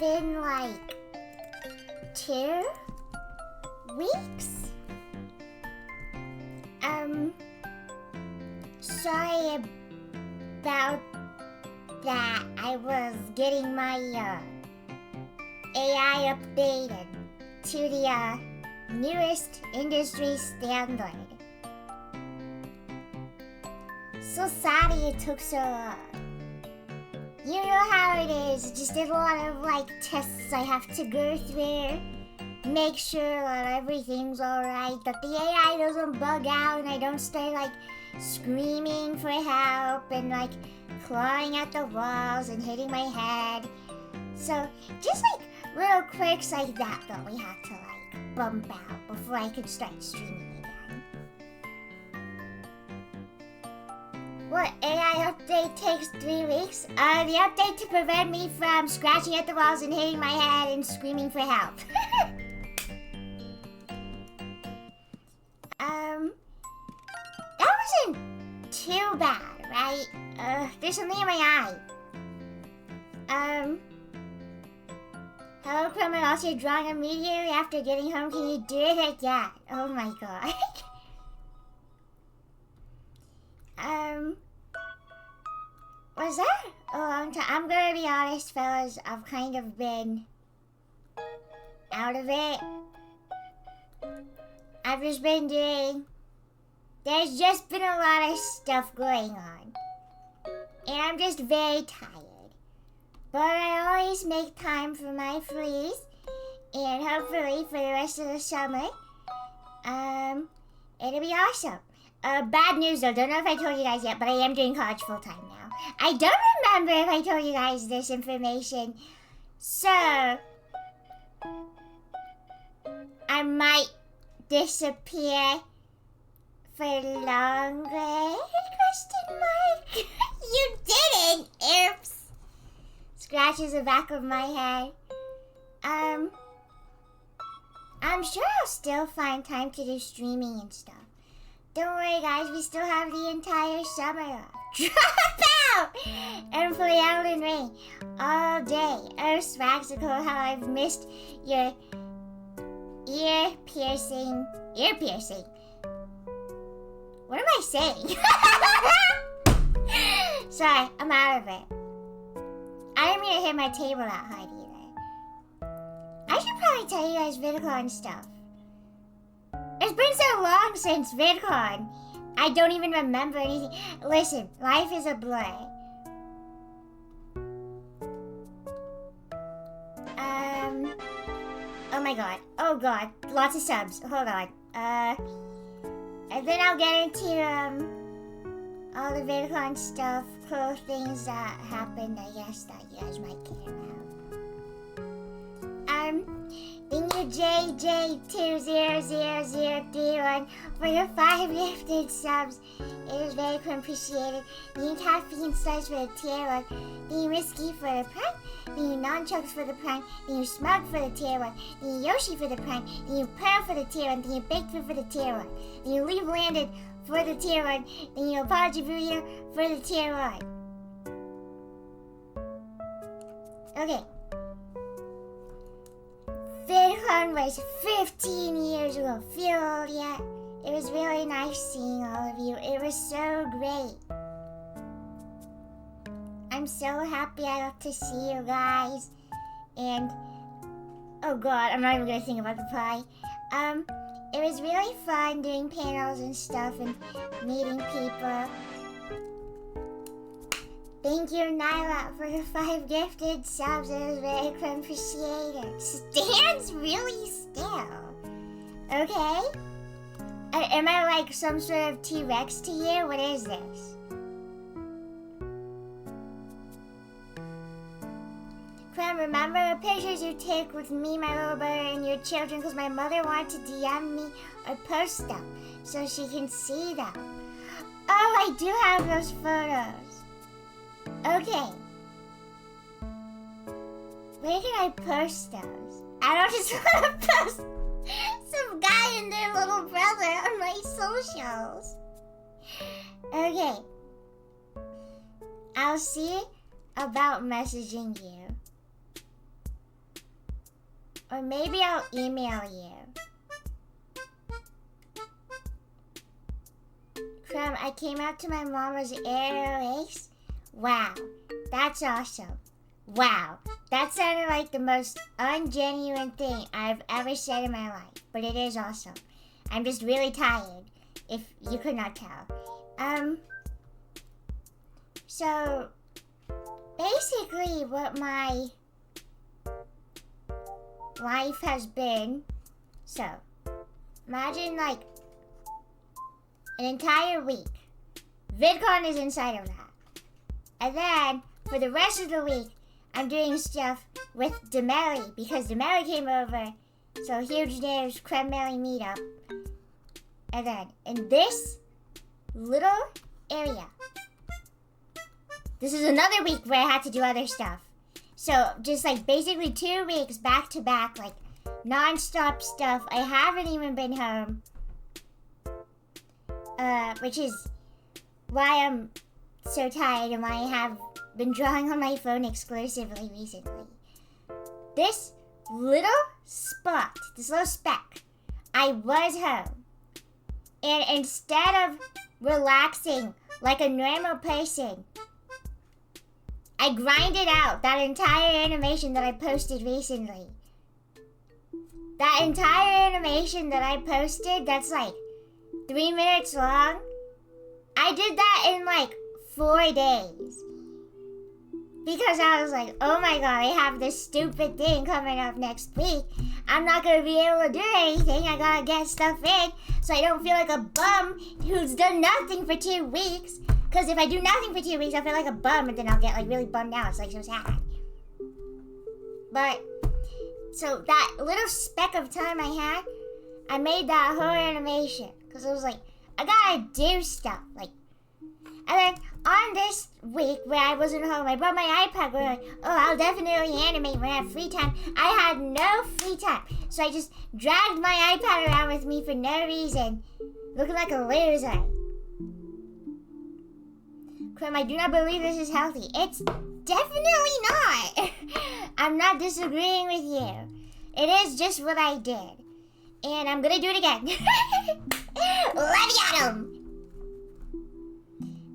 been like 2 weeks. Sorry about that. I was getting my AI updated to the newest industry standard. So sorry it took so long. You know how it is, just a lot of tests I have to go through. Make sure that everything's alright, that the AI doesn't bug out and I don't start screaming for help and clawing at the walls and hitting my head. So just little quirks like that we have to bump out before I can start streaming again. What, AI update takes 3 weeks? The update to prevent me from scratching at the walls and hitting my head and screaming for help. That wasn't too bad, right? There's something in my eye. Hello, Chrome, I'm also drawing immediately after getting home. Can you do it again? Oh my god. Was that a long time? I'm gonna be honest, fellas, I've kind of been out of it. I've just been there's just been a lot of stuff going on. And I'm just very tired. But I always make time for my fleas. And hopefully for the rest of the summer, it'll be awesome. Bad news though, don't know if I told you guys yet, but I am doing college full-time now. I don't remember if I told you guys this information. So, I might disappear for longer? ? You didn't! Oops! Scratches the back of my head. I'm sure I'll still find time to do streaming and stuff. Don't worry guys, we still have the entire summer off. Drop out! And play Elden Ring all day. Oh, Swaxical, how I've missed your ear piercing. What am I saying? Sorry, I'm out of it. I didn't mean to hit my table that hard either. I should probably tell you guys VidCon stuff. It's been so long since VidCon. I don't even remember anything. Listen, life is a blur. Oh my god. Oh god. Lots of subs. Hold on. And then I'll get into, all the VidCon stuff, cool things that happened, I guess, that you guys might care about. Thank you JJ20031 for your 5 gifted subs. It is very appreciated. Thank you Caffeine Slice for the tier 1. Thank you Risky for the prime. Thank you Nonchucks for the prime. Thank you Smug for the tier 1. Thank you Yoshi for the prime. Thank you Pearl for the tier 1. Thank you Baked for the tier 1. Thank you Leave Landed for the tier 1. Thank you Apology Burrito for the tier 1. Okay. VidCon was 15 years ago. Feel old yet? It was really nice seeing all of you. It was so great. I'm so happy I got to see you guys. And, oh god, I'm not even gonna think about the pie. It was really fun doing panels and stuff and meeting people. Thank you, Nyla, for your 5 gifted subs. It was very appreciated. Stands really still. Okay? Am I like some sort of T-Rex to you? What is this? Clem, remember the pictures you take with me, my little brother, and your children, because my mother wanted to DM me or post them so she can see them. Oh, I do have those photos. Okay. Where can I post those? I don't just want to post some guy and their little brother on my socials. Okay. I'll see about messaging you. Or maybe I'll email you. Crumb, I came out to my mama's aerial race. Wow, that's awesome. Wow, that sounded like the most ungenuine thing I've ever said in my life. But it is awesome. I'm just really tired, if you could not tell. So, basically what my life has been, so, imagine like an entire week. VidCon is inside of that. And then, for the rest of the week, I'm doing stuff with Demeli, because Demeli came over, so huge news, Crumb-Melly meetup. And then, in this little area, this is another week where I had to do other stuff. So, just like basically 2 weeks back to back, like non-stop stuff. I haven't even been home. Which is why I'm so tired and why I have been drawing on my phone exclusively recently. This little spot, this little speck, I was home. And instead of relaxing like a normal person, I grinded out that entire animation that I posted recently. That entire animation that I posted, that's like 3 minutes long. I did that in like 4 days. Because I was like, oh my god, I have this stupid thing coming up next week. I'm not going to be able to do anything. I gotta get stuff in so I don't feel like a bum who's done nothing for 2 weeks. Because if I do nothing for 2 weeks, I feel like a bum and then I'll get like really bummed out. It's like so sad. But, so that little speck of time I had, I made that whole animation. Because I was like, I gotta do stuff. Like, and then on this week where I wasn't home, I brought my iPad. We're like, oh, I'll definitely animate when I have free time. I had no free time. So I just dragged my iPad around with me for no reason. Looking like a loser. Crumb, I do not believe this is healthy. It's definitely not. I'm not disagreeing with you. It is just what I did. And I'm gonna do it again. Leviatum!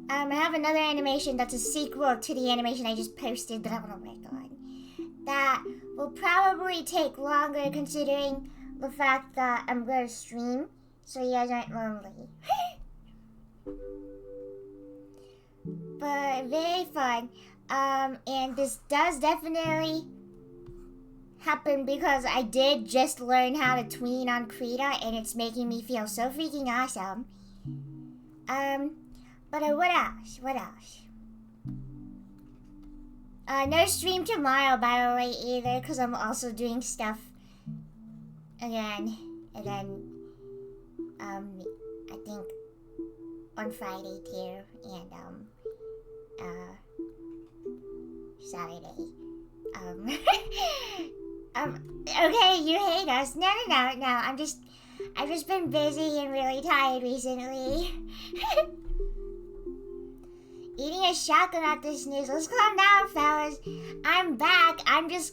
I have another animation that's a sequel to the animation I just posted that I want to work on. That will probably take longer considering the fact that I'm going to stream, so you guys aren't lonely. But very fun. And this does definitely happen because I did just learn how to tween on Krita, and it's making me feel so freaking awesome. But what else? What else? No stream tomorrow, by the way, either, because I'm also doing stuff again. And then, I think on Friday, too, and, Saturday. Okay, you hate us. No. I've just been busy and really tired recently. Eating a shotgun at this news. Let's calm down, fellas. I'm back. It's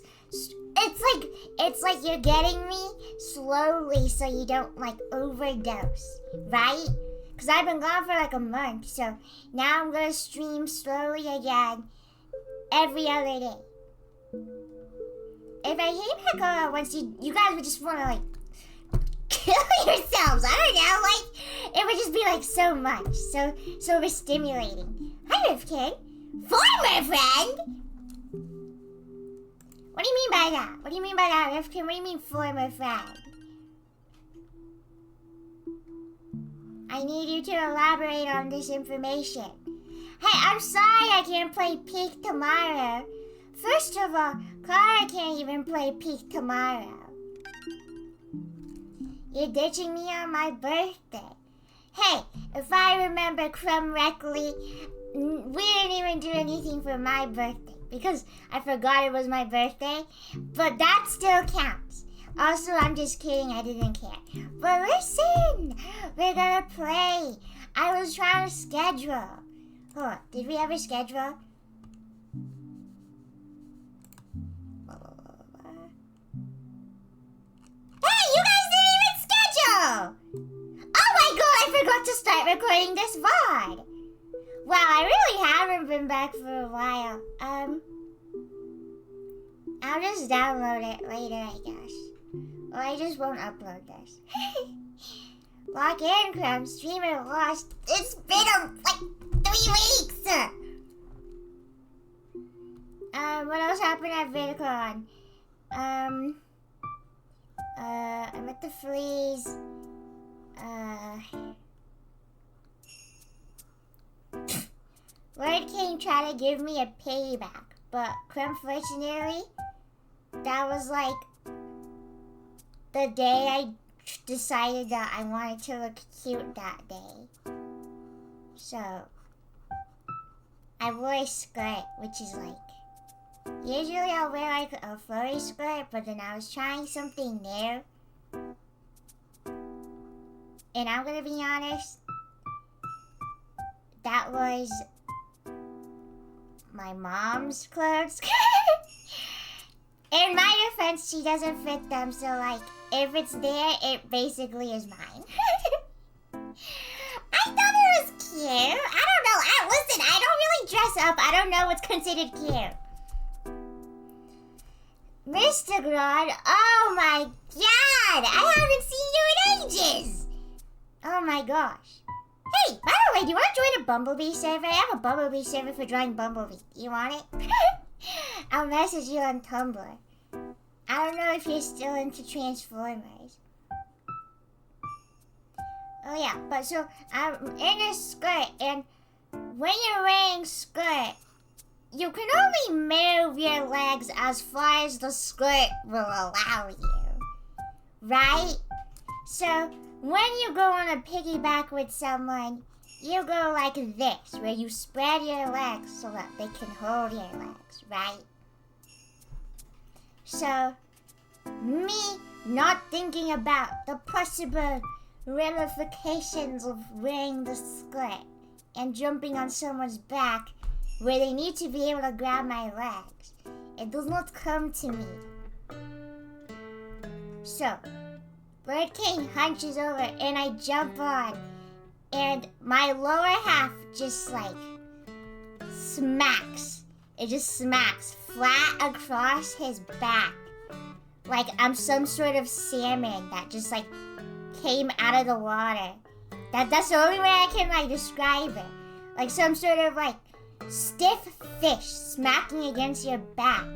like you're getting me slowly so you don't, like, overdose, right? Because I've been gone for, like, a month, so now I'm going to stream slowly again every other day. If I came back on once, you guys would just want to, like, kill yourselves. I don't know, like, it would just be, like, so much, so overstimulating. Hi, Rifkin. Former friend? What do you mean by that? What do you mean by that, Rifkin? What do you mean, former friend? I need you to elaborate on this information. Hey, I'm sorry I can't play Peak tomorrow. First of all, Clara can't even play Peak tomorrow. You're ditching me on my birthday. Hey, if I remember correctly, we didn't even do anything for my birthday because I forgot it was my birthday, but that still counts. Also, I'm just kidding, I didn't care. But listen, we're gonna play. I was trying to schedule. Hold on, did we ever schedule? start recording this VOD. Well, I really haven't been back for a while. I'll just download it later, I guess. Or I just won't upload this. Log in, Crumb. Streamer lost. It's been like 3 weeks! What else happened at VidCon? I'm at the freeze. Lord King tried to give me a payback, but unfortunately, that was like the day I decided that I wanted to look cute that day. So, I wore a skirt, which is like, usually I'll wear like a furry skirt, but then I was trying something new. And I'm gonna be honest, that was my mom's clothes. In my defense, she doesn't fit them, so like, if it's there, it basically is mine. I thought it was cute. I don't know. Listen, I don't really dress up. I don't know what's considered cute. Mr. Grodd, oh my god! I haven't seen you in ages! Oh my gosh. Hey, by the way, do you want to join a Bumblebee server? I have a Bumblebee server for drawing Bumblebee. You want it? I'll message you on Tumblr. I don't know if you're still into Transformers. Oh yeah, but so I'm in a skirt, and when you're wearing skirt, you can only move your legs as far as the skirt will allow you, right? So when you go on a piggyback with someone, you go like this, where you spread your legs so that they can hold your legs, right? So, me not thinking about the possible ramifications of wearing the skirt and jumping on someone's back where they need to be able to grab my legs, it does not come to me. So, Bird King hunches over and I jump on, and my lower half just like smacks. It just smacks flat across his back. Like I'm some sort of salmon that just like came out of the water. That's the only way I can like describe it. Like some sort of like stiff fish smacking against your back.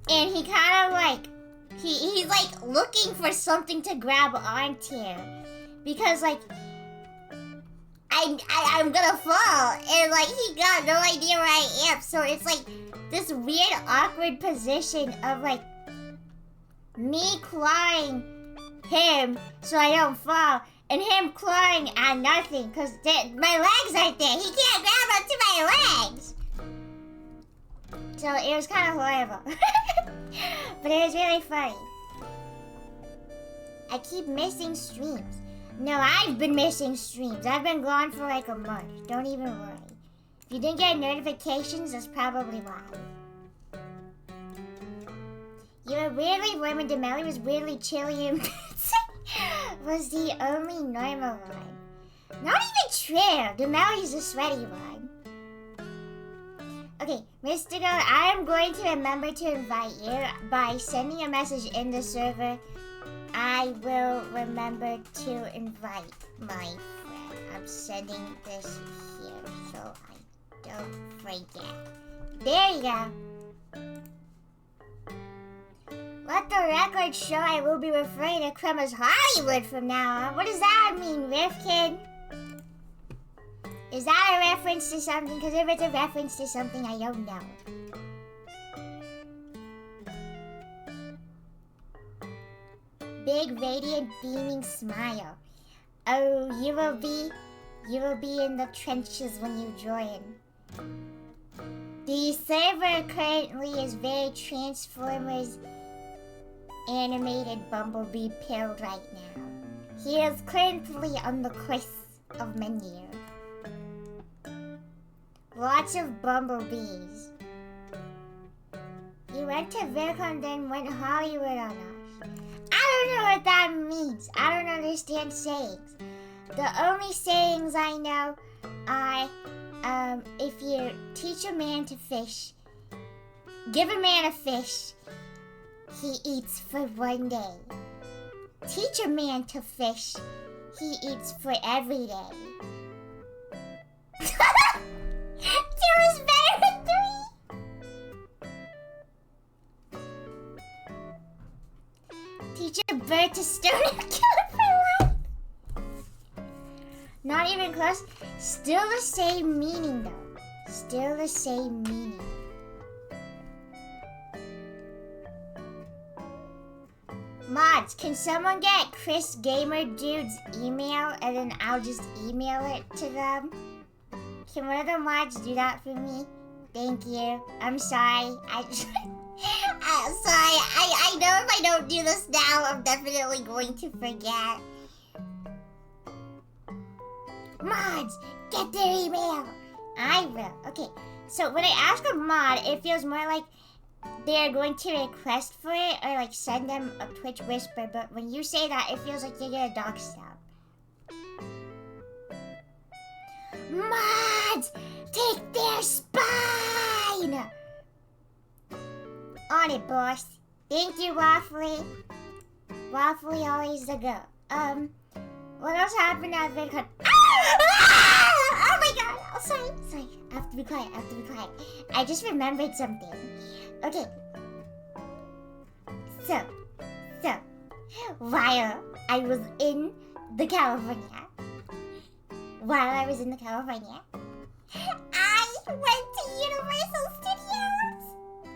And he kind of like, he's like looking for something to grab onto. Because like, I'm gonna fall. And like, he got no idea where I am. So it's like this weird awkward position of like, me clawing him so I don't fall. And him clawing at nothing, because my legs aren't there. He can't grab onto my legs. So it was kind of horrible. But it was really funny. I keep missing streams. No, I've been missing streams. I've been gone for like a month. Don't even worry. If you didn't get notifications, that's probably why. You were weirdly warm and Demelli was weirdly chilly and was the only normal one. Not even true. Demelli's a sweaty one. Okay, Mr. Go, I am going to remember to invite you by sending a message in the server. I will remember to invite my friend. I'm sending this here so I don't forget. There you go. Let the record show I will be referring to Crumb as Hollywood from now on. What does that mean, Rifkin? Is that a reference to something? Because if it's a reference to something, I don't know. Big, radiant, beaming smile. Oh, you will be in the trenches when you join. The server currently is very Transformers animated Bumblebee pilled right now. He is currently on the quest of menu. Lots of bumblebees. You went to VidCon then went Hollywood on us. I don't know what that means. I don't understand sayings. The only sayings I know are, if you teach a man to fish, give a man a fish, he eats for one day. Teach a man to fish, he eats for every day. 2 is better than 3. Teach a bird to stone and kill it for life. Not even close. Still the same meaning though. Still the same meaning. Mods, can someone get Chris Gamer Dude's email and then I'll just email it to them? Can one of the mods do that for me? Thank you. I'm sorry. I'm sorry. I know if I don't do this now, I'm definitely going to forget. Mods, get their email. I will. Okay, so when I ask a mod, it feels more like they're going to request for it or like send them a Twitch whisper, but when you say that, it feels like you're gonna dox them. Mods, take their spine! On it, boss. Thank you, Waffly. Waffly always the go. What else happened at VidCon? Oh my god! Oh, sorry. I have to be quiet. I just remembered something. Okay. So, while I was in California, I went to Universal Studios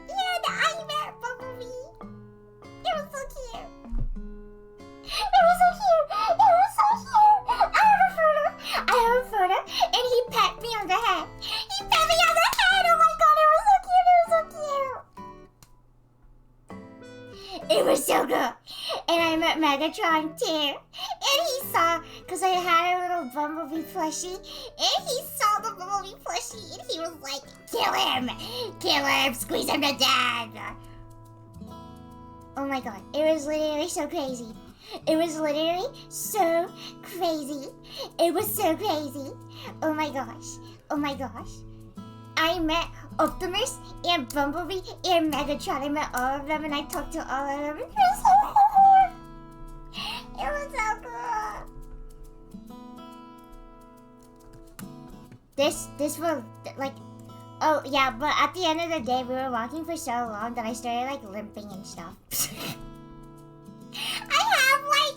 and I met Bumblebee. It was so cute. I have a photo and he pat me on the head. Oh my god, it was so cute. It was so good. And I met Megatron too. And he saw, because I had a little Bumblebee plushie, and he saw the Bumblebee plushie and he was like, kill him, squeeze him to death. Oh my god, it was literally so crazy. It was so crazy. Oh my gosh. I met Optimus and Bumblebee and Megatron. I met all of them and I talked to all of them. It was so cool. It was so cool. This was like, oh yeah, but at the end of the day, we were walking for so long that I started like limping and stuff. I have like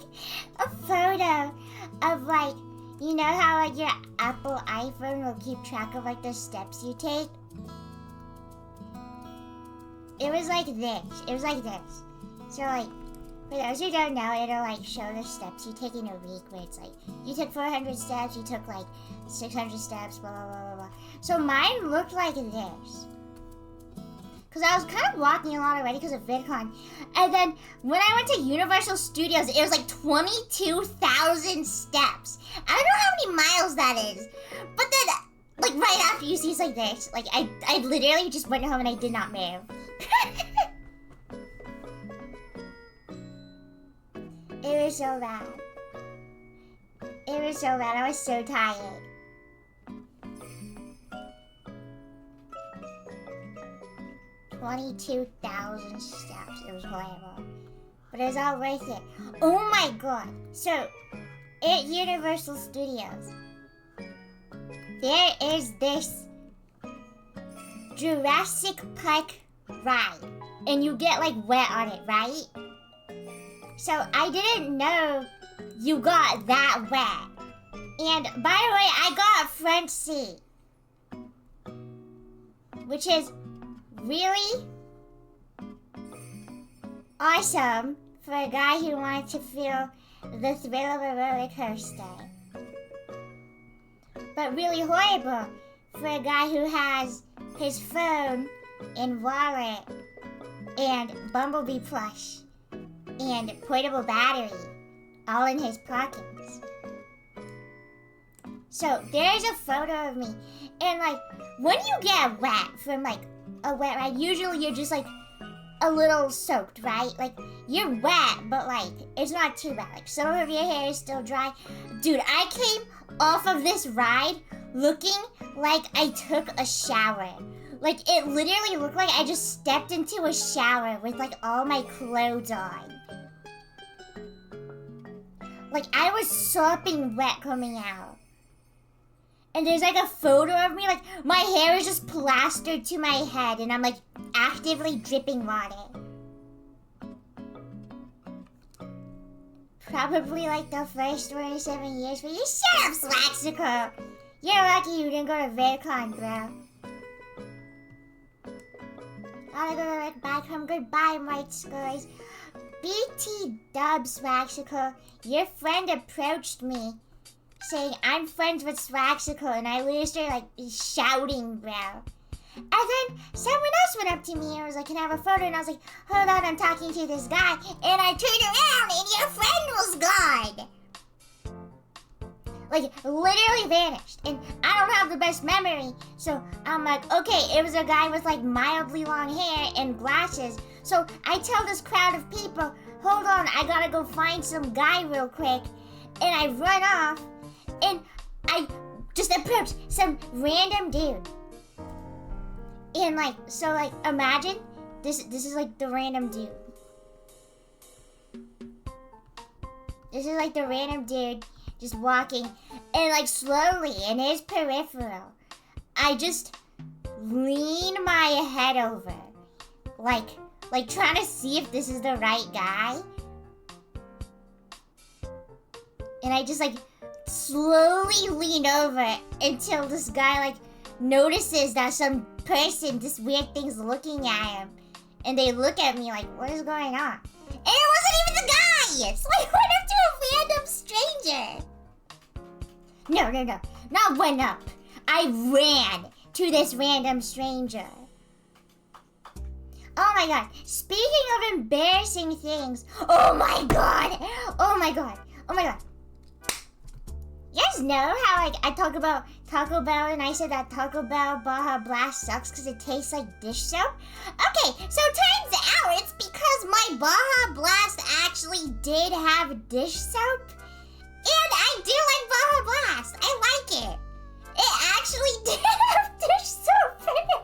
a photo of like, you know how like your Apple iPhone will keep track of like the steps you take? It was like this. So like, for those who don't know, it'll like show the steps you take in a week where it's like, you took 400 steps, you took like 600 steps, blah, blah, blah, blah, blah. So mine looked like this. Because I was kind of walking a lot already because of VidCon. And then when I went to Universal Studios, it was like 22,000 steps. I don't know how many miles that is. But then, like right after you see it's like this. Like I literally just went home and I did not move. It was so bad. I was so tired. $22,000 steps. It was horrible. But it was all worth it. Oh my god. So, at Universal Studios, there is this Jurassic Park ride. And you get like wet on it, right? So, I didn't know you got that wet. And by the way, I got a front seat. Which is really awesome for a guy who wants to feel the thrill of a roller coaster. But really horrible for a guy who has his phone and wallet and Bumblebee plush and portable battery all in his pockets. So there's a photo of me, and like when you get wet from like a wet ride, usually you're just like a little soaked, right? Like, you're wet, but like, it's not too bad. Like, some of your hair is still dry. Dude, I came off of this ride looking like I took a shower. Like, it literally looked like I just stepped into a shower with like all my clothes on. Like, I was sopping wet coming out. And there's like a photo of me, like, my hair is just plastered to my head, and I'm like actively dripping water. Probably like the first 27 years for you. Shut up, Swaxicle! You're lucky you didn't go to VidCon, bro. Gotta go to like back home. Goodbye, Mike Scores. BT Dubs, Swaxicle. Your friend approached me saying I'm friends with Swaxicle, and I literally started like shouting, bro. And then someone else went up to me and was like, "Can I have a photo?" And I was like, "Hold on, I'm talking to this guy." And I turned around and your friend was gone. Like, literally vanished. And I don't have the best memory, so I'm like, okay, it was a guy with like mildly long hair and glasses. So I tell this crowd of people, hold on, I gotta go find some guy real quick. And I run off, and I just approach some random dude. And like, so like, imagine, this is like the random dude. This is like the random dude just walking, and like slowly in his peripheral, I just lean my head over, like trying to see if this is the right guy. And I just like slowly lean over until this guy like notices that some person, this weird thing's looking at him, and they look at me like, what is going on? And it wasn't even the guy! So I went up to a random stranger. No, not went up. I ran to this random stranger. Oh my god, speaking of embarrassing things, oh my god. You guys know how like I talk about Taco Bell and I said that Taco Bell Baja Blast sucks because it tastes like dish soap? Okay, so turns out it's because my Baja Blast actually did have dish soap. And I do like Baja Blast. I like it. It actually did have dish soap in it.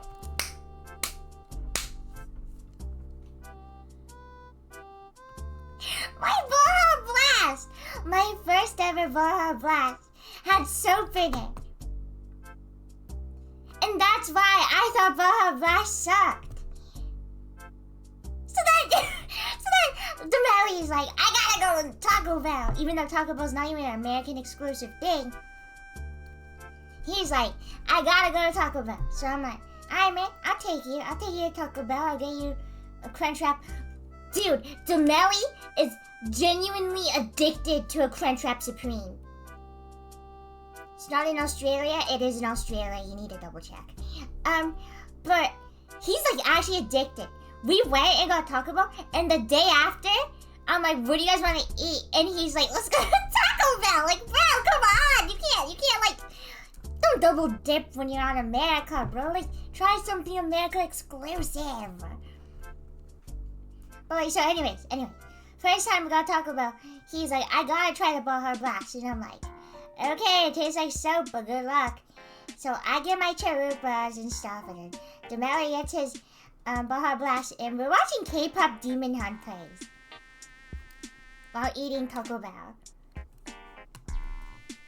My Baja Blast, my first ever Baja Blast, had soap in it. And that's why I thought Baja Blast sucked. So then Demelli's like, I gotta go to Taco Bell, even though Taco Bell's not even an American exclusive thing. He's like, I gotta go to Taco Bell. So I'm like, alright man, I'll take you to Taco Bell, I'll get you a Crunchwrap. Dude, Demelli is genuinely addicted to a Crunchwrap Supreme. It's not in Australia, it is in Australia, you need to double check. But he's like actually addicted. We went and got Taco Bell, and the day after, I'm like, what do you guys want to eat? And he's like, let's go to Taco Bell. Like, bro, come on. You can't like, don't double dip when you're on America, bro. Like, try something America exclusive. But like, so anyways, first time we got Taco Bell, he's like, I gotta try the Baja Blast. And I'm like, okay, it tastes like soap, but good luck. So I get my chalupas and stuff, and then Demelli gets his Baja Blast, and we're watching K-pop Demon Hunters while eating Taco Bell.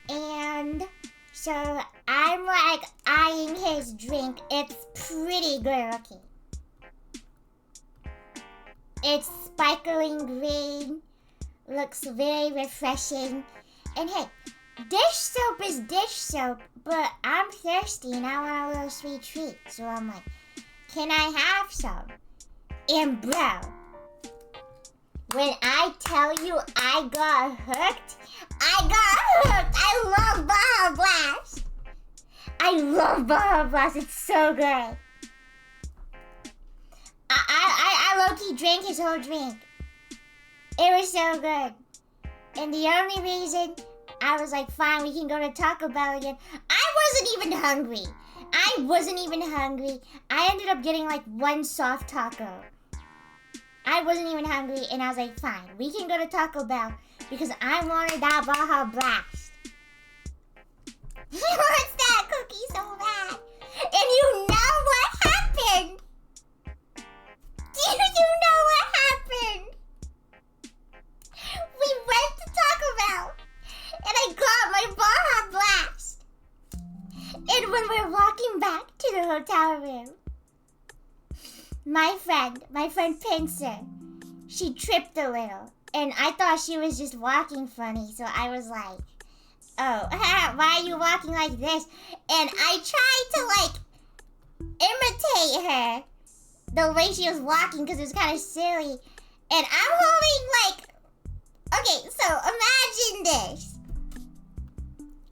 And so I'm like eyeing his drink. It's pretty good looking. It's sparkling green, looks very refreshing. And hey, dish soap is dish soap, but I'm thirsty and I want a little sweet treat. So I'm like, can I have some? And bro, when I tell you I got hooked, I love Baja Blast. I love Baja Blast. It's so good. I low-key drank his whole drink. It was so good. And the only reason I was like, fine, we can go to Taco Bell again, I wasn't even hungry. I ended up getting like one soft taco. I wasn't even hungry, and I was like, fine, we can go to Taco Bell because I wanted that Baja Blast. He wants that cookie so bad. And you know what happened? Do you know what happened? We went to Taco Bell, and I got my Baja Blast. And when we're walking back to the hotel room, my friend Pincer, she tripped a little. And I thought she was just walking funny, so I was like, oh, why are you walking like this? And I tried to, imitate her, the way she was walking, because it was kind of silly. And I'm holding, okay, so imagine this.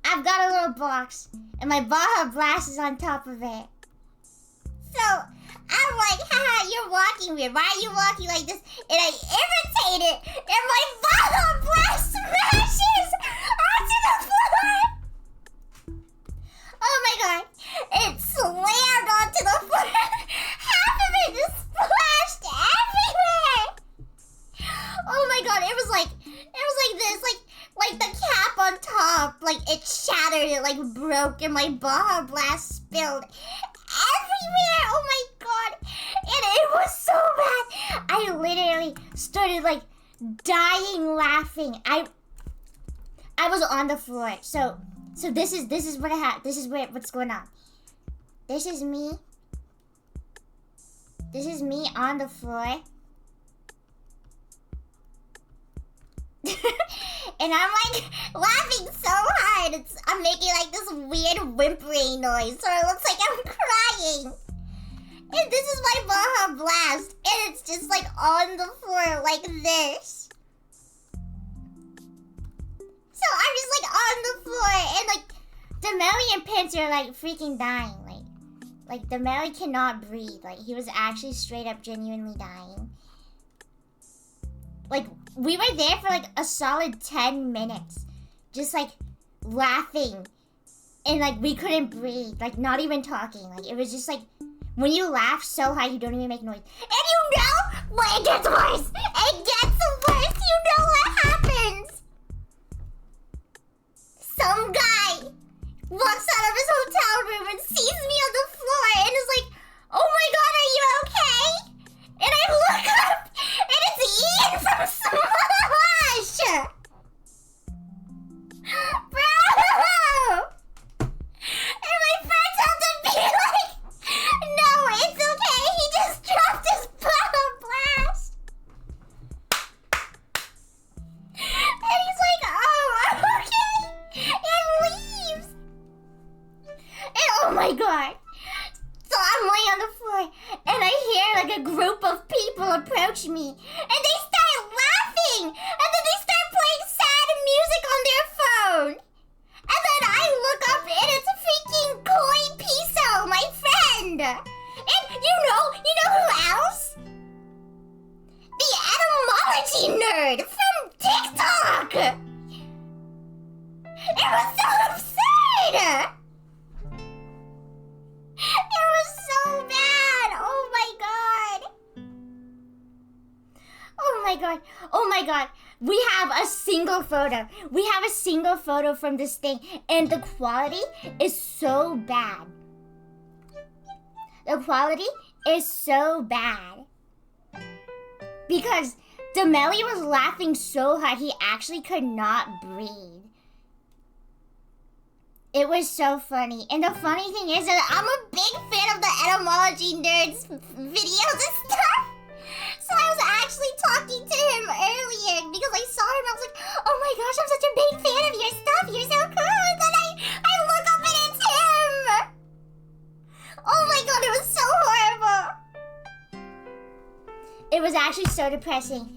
I've got a little box, and my Baja Blast is on top of it. So, I'm like, haha, you're walking weird. Why are you walking like this? And I imitate it, and my Baja Blast smashes onto the floor. Oh my god. It slammed onto the floor. Half of it just splashed everywhere. Oh my god, it was like this, like the cap on top, it shattered, it broke, and my Baja Blast spilled everywhere. Oh my god. And it was so bad. I literally started dying laughing. I was on the floor. So this is what I had. This is what's going on. This is me. This is me on the floor. And I'm laughing so hard. I'm making this weird whimpering noise, so it looks like I'm crying. And this is my Baja Blast, and it's just on the floor like this. So I'm just on the floor, and Demelli and Pincer are freaking dying. Demelli cannot breathe. He was actually straight up genuinely dying. We were there for a solid 10 minutes. Just laughing. And we couldn't breathe. Not even talking. It was just when you laugh so high you don't even make noise. And you know what? It gets worse. It gets worse. You know what happens? Some guy walks out of his hotel room and sees me on the floor and is like, oh my god, are you okay? And I look up, and it's Ian from Smosh! Bro! And my friends have to be like, no, it's okay, he just dropped his Baja Blast! And he's like, oh, okay! And leaves! And oh my god! So I'm laying on the floor, and I hear a group of people approach me, and they start laughing, and then they start playing sad music on their phone. And then I look up, and it's freaking Koi Piso, my friend. And you know who else? The etymology nerd from TikTok. It was so absurd. It was so bad! Oh my god! Oh my god! Oh my god! We have a single photo. We have a single photo from this thing, and the quality is so bad. The quality is so bad. Because Demelli was laughing so hard he actually could not breathe. It was so funny. And the funny thing is that I'm a big fan of the etymology nerds videos and stuff. So I was actually talking to him earlier because I saw him. I was like, oh my gosh, I'm such a big fan of your stuff. You're so cool. And then I look up and it's him. Oh my god, it was so horrible. It was actually so depressing.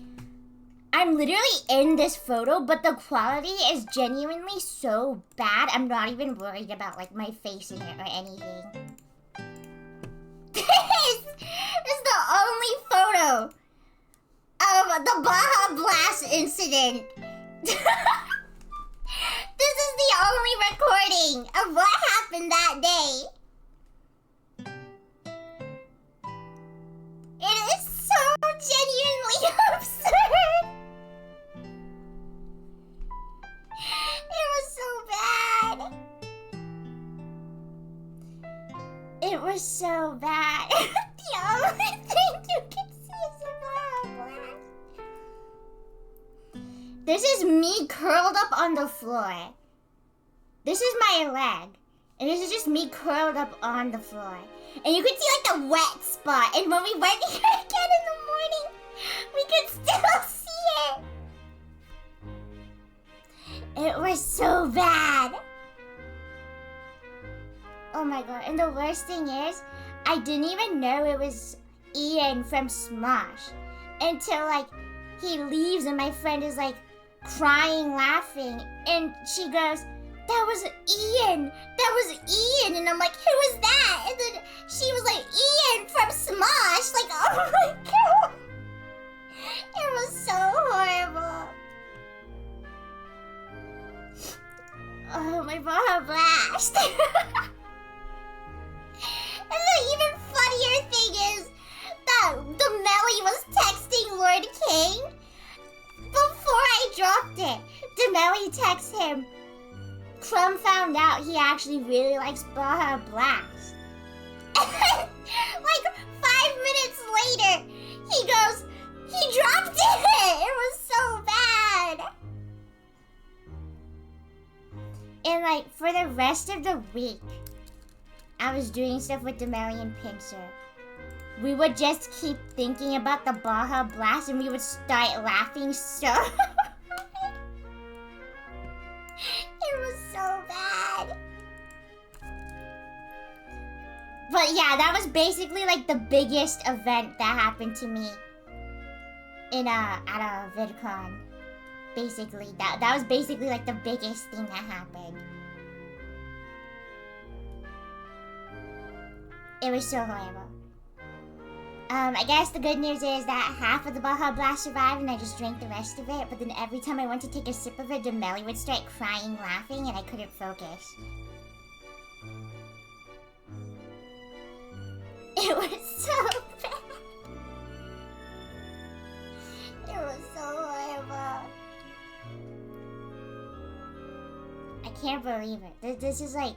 I'm literally in this photo, but the quality is genuinely so bad. I'm not even worried about my face in it or anything. This is the only photo of the Baja Blast incident. This is the only recording of what happened that day. It is so genuinely This is me curled up on the floor. This is my leg. And this is just me curled up on the floor. And you could see like the wet spot. And when we went here again in the morning, we could still see it. It was so bad. Oh my god. And the worst thing is, I didn't even know it was Ian from Smosh until like he leaves and my friend is like crying, laughing. And she goes, "That was Ian! That was Ian!" And I'm like, "Who was that?" And then she was like, "Ian from Smosh!" Like, oh my god! It was so horrible. Oh, my Baja Blast. And the even funnier thing is that the Melly was texting Lord King before I dropped it. The Melly texts him, "Crumb found out he actually really likes Baja Blast." And then, like 5 minutes later, he goes, he dropped it! It was so bad! And like, for the rest of the week, I was doing stuff with Demelli and Pinsir. We would just keep thinking about the Baja Blast and we would start laughing so It was so bad. But yeah, that was basically like the biggest event that happened to me at a VidCon. Basically, that was basically like the biggest thing that happened. It was so horrible. I guess the good news is that half of the Baja Blast survived and I just drank the rest of it, but then every time I went to take a sip of it, Demelli would start crying, laughing, and I couldn't focus. It was so bad. It was so horrible. I can't believe it. This is like...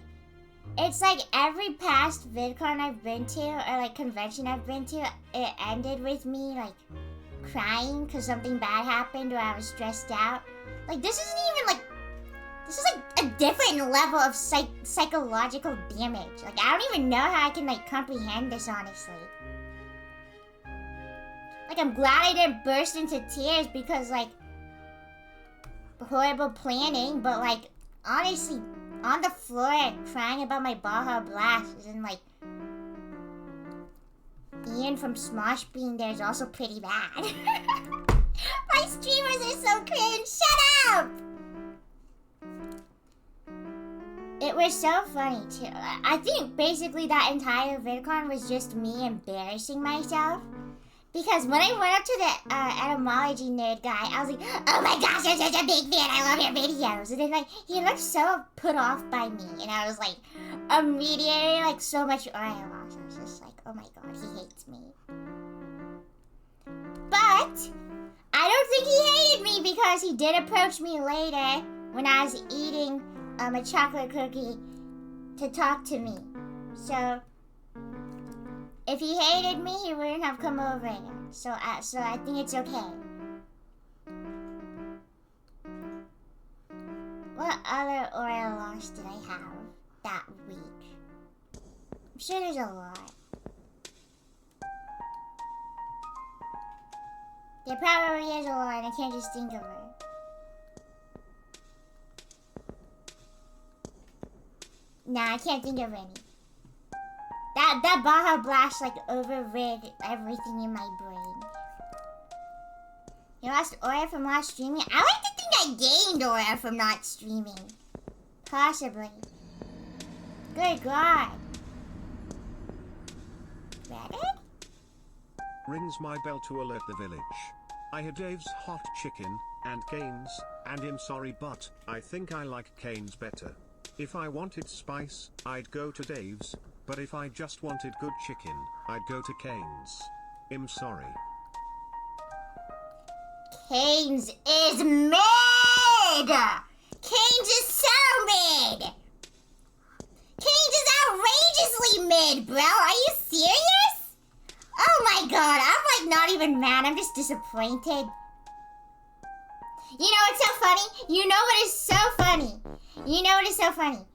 It's like every past VidCon I've been to, or like convention I've been to, it ended with me like crying because something bad happened or I was stressed out. Like this isn't even like, this is like a different level of psychological damage. Like I don't even know how I can like comprehend this honestly. Like I'm glad I didn't burst into tears because like horrible planning, but like honestly, on the floor crying about my Baja Blast and like Ian from Smosh being there is also pretty bad. My streamers are so cringe. Shut up! It was so funny too. I think basically that entire VidCon was just me embarrassing myself. Because when I went up to the etymology nerd guy, I was like, "Oh my gosh, I'm such a big fan, I love your videos." And then like, he looked so put off by me. And I was like, immediately like so much aura loss. I was just like, oh my god, he hates me. But, I don't think he hated me because he did approach me later when I was eating a chocolate cookie to talk to me. So... if he hated me, he wouldn't have come over here. So I think it's okay. What other aura loss did I have that week? I'm sure there's a lot. There probably is a lot, and I can't just think of it. Nah, I can't think of any. That Baja Blast like overrid everything in my brain. You lost aura from not streaming? I like to think I gained aura from not streaming. Possibly. Good God. Reddit? Rings my bell to alert the village. I had Dave's hot chicken, and Kane's, and I'm sorry but, I think I like Kane's better. If I wanted spice, I'd go to Dave's. But if I just wanted good chicken, I'd go to Kane's. I'm sorry. Kane's is mid! Kane's is so mid! Kane's is outrageously mid, bro! Are you serious? Oh my god, I'm like not even mad, I'm just disappointed. You know what's so funny? You know what is so funny? You know what is so funny?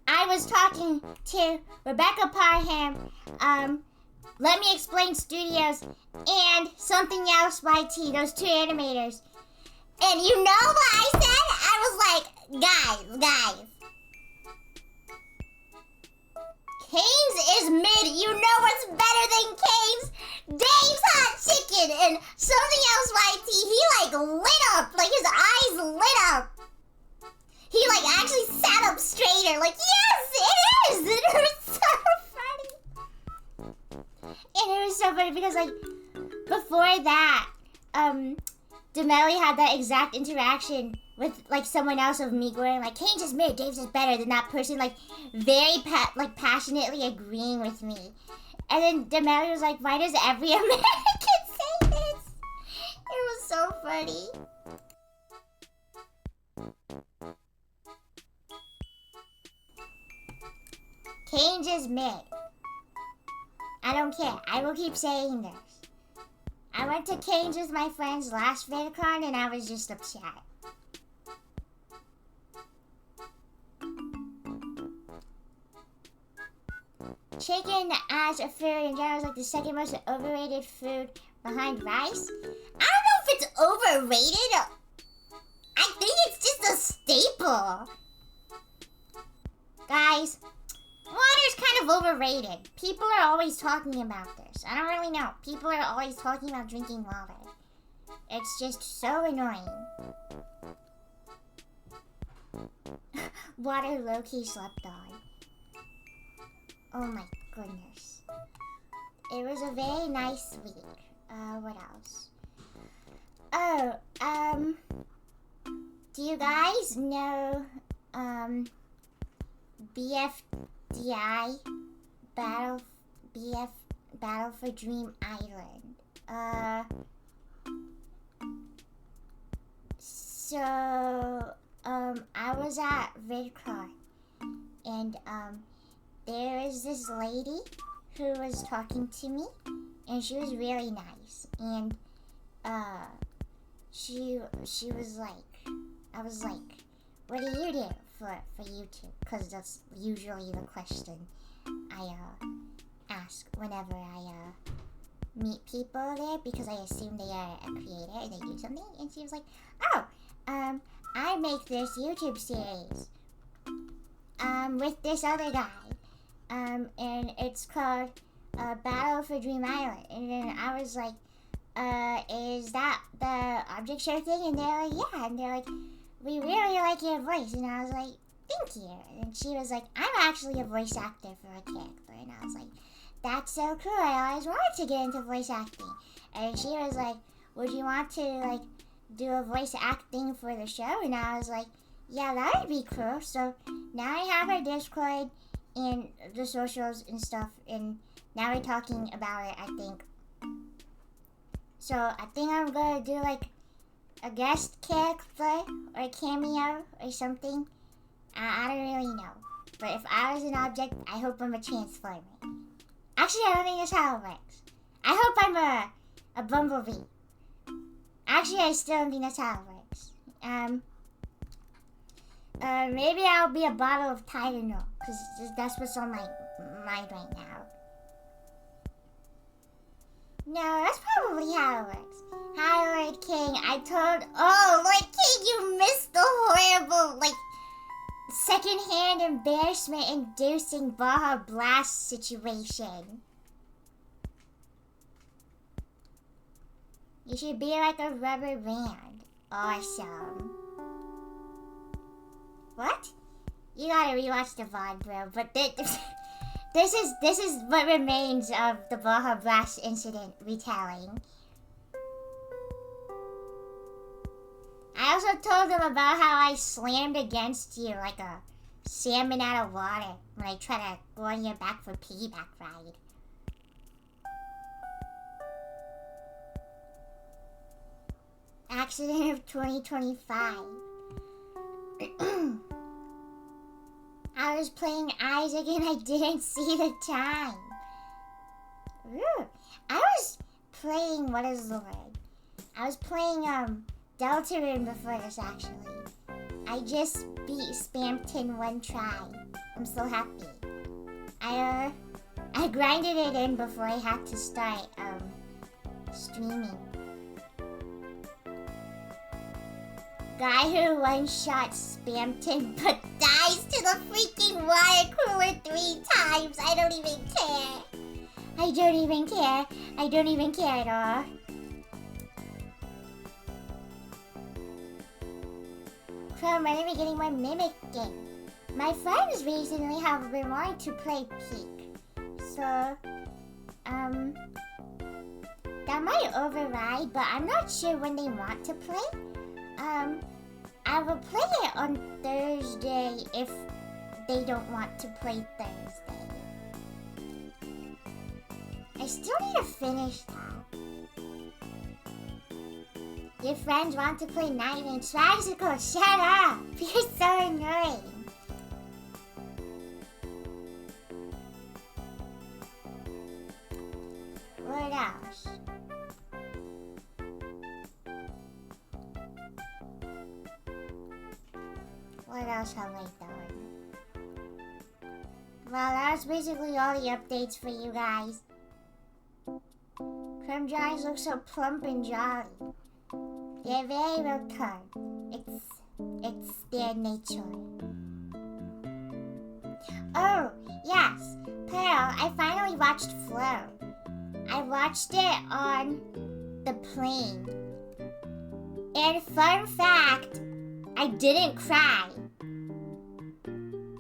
I was talking to Rebecca Parham, Let Me Explain Studios, and Something Else by T, those two animators. And you know what I said? I was like, guys. Cane's is mid. You know what's better than Cane's? Dave's Hot Chicken and Something Else YT. He like lit up. Like his eyes lit up. He like actually sat up straighter. Like, yes, it is. It was so funny. And it was so funny because like before that, Demelli had that exact interaction with like someone else of me going like, Cane's is mid, Dave's is better than that person, like very passionately agreeing with me. And then Demelli was like, why does every American say this? It was so funny. Cane's is mid. I don't care. I will keep saying this. I went to Cane's with my friends last VidCon and I was just upset. Chicken as a food in general is like the second most overrated food behind rice. I don't know if it's overrated. I think it's just a staple. Guys, water's kind of overrated. People are always talking about this. I don't really know. People are always talking about drinking water. It's just so annoying. Water low-key slept on. Oh my goodness. It was a very nice week. What else? Oh, do you guys know, BFDI? Battle for Dream Island. I was at VidCon, and, there was this lady who was talking to me, and she was really nice, and, she was like, I was like, what do you do for YouTube? Because that's usually the question I, ask whenever I, meet people there, because I assume they are a creator and they do something, and she was like, oh, I make this YouTube series, with this other guy. And it's called Battle for Dream Island. And then I was like, is that the object show thing? And they're like, yeah. And they're like, we really like your voice. And I was like, thank you. And she was like, I'm actually a voice actor for a character. And I was like, that's so cool. I always wanted to get into voice acting. And she was like, would you want to like do a voice acting for the show? And I was like, yeah, that would be cool. So now I have her Discord and the socials and stuff, and now we're talking about it, I think. So I think I'm gonna do like a guest character or a cameo or something. I don't really know. But if I was an object, I hope I'm a transformer. Actually, I don't think that's how it works. I hope I'm a bumblebee. Actually, I still don't think that's how it works. Maybe I'll be a bottle of Tylenol, because that's what's on my mind right now. No, that's probably how it works. Hi, Lord King. Lord King, you missed the horrible, secondhand embarrassment-inducing Baja Blast situation. You should be like a rubber band. Awesome. What? You gotta rewatch the VOD, bro. But this is what remains of the Baja Blast incident retelling. I also told them about how I slammed against you like a salmon out of water when I tried to go on your back for piggyback ride. Accident of 2025. I was playing Isaac and I didn't see the time. Ooh. I was playing, what is the word? I was playing, Deltarune before this, actually. I just beat Spamton one try. I'm so happy. I grinded it in before I had to start, streaming. Guy who one-shot Spamton but dies to the freaking water cooler 3 times. I don't even care. I don't even care. I don't even care at all. Chrome, when are we getting more mimicking? My friends recently have been wanting to play Peak. So, that might override, but I'm not sure when they want to play. I will play it on Thursday if they don't want to play Thursday. I still need to finish that. Your friends want to play Night Rain. Swagsicle, shut up! You're so annoying. What else? What else have I done? Well, that's basically all the updates for you guys. Creme Giants look so plump and jolly. They're very rotund. It's their nature. Oh, yes. Pearl, I finally watched Flow. I watched it on the plane. And fun fact, I didn't cry.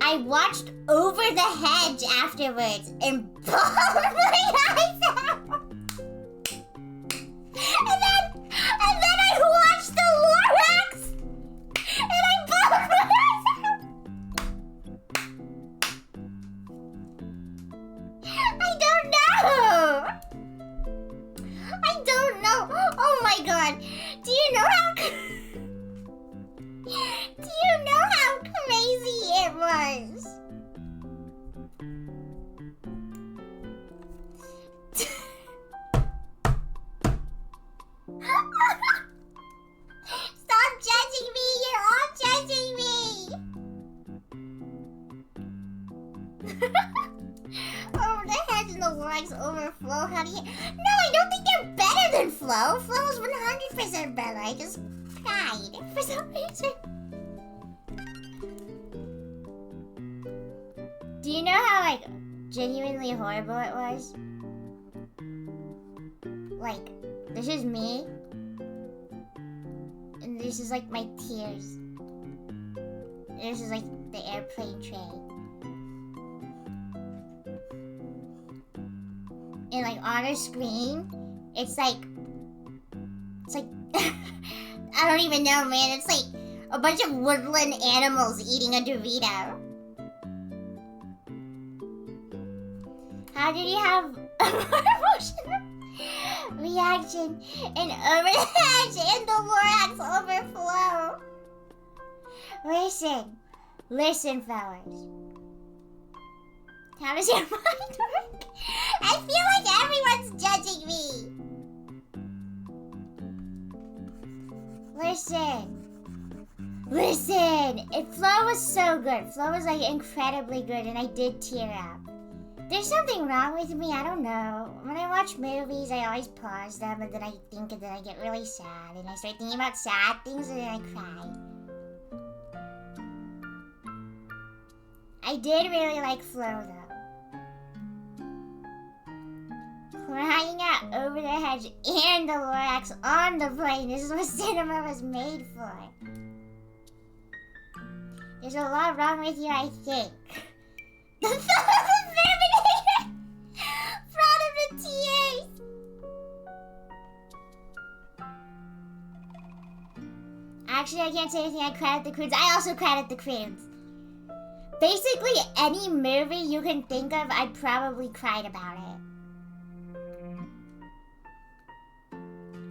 I watched Over the Hedge afterwards and bawled my eyes out. And then I watched the Lorax and I bawled my eyes out. I don't know. Oh my god. Do you know how crazy it was? Stop judging me! You're all judging me! Over the Hedge and the Lorax overflow. How do you... No, I don't think they're better than Flow. Flow is 100% better. I just cried for some reason. Do you know how, like, genuinely horrible it was? Like, this is me. And this is, like, my tears. This is, like, the airplane train. And, like, on a screen, it's like, I don't even know, man. It's like a bunch of woodland animals eating a Dorito. How did you have a more emotional reaction in Over the Hedge and the Lorax overflow? Listen, fellas. How does your mind work? I feel like everyone's judging me. Listen. Flow was so good. Flow was like incredibly good, and I did tear up. There's something wrong with me, I don't know. When I watch movies, I always pause them, and then I think, and then I get really sad, and I start thinking about sad things, and then I cry. I did really like Flow, though. Crying out Over the Hedge and the Lorax on the plane. This is what cinema was made for. There's a lot wrong with you, I think. The thought of the Verminator! Proud of the tears! Actually, I can't say anything. I cried at the Croods. I also cried at the Croods. Basically, any movie you can think of, I probably cried about it.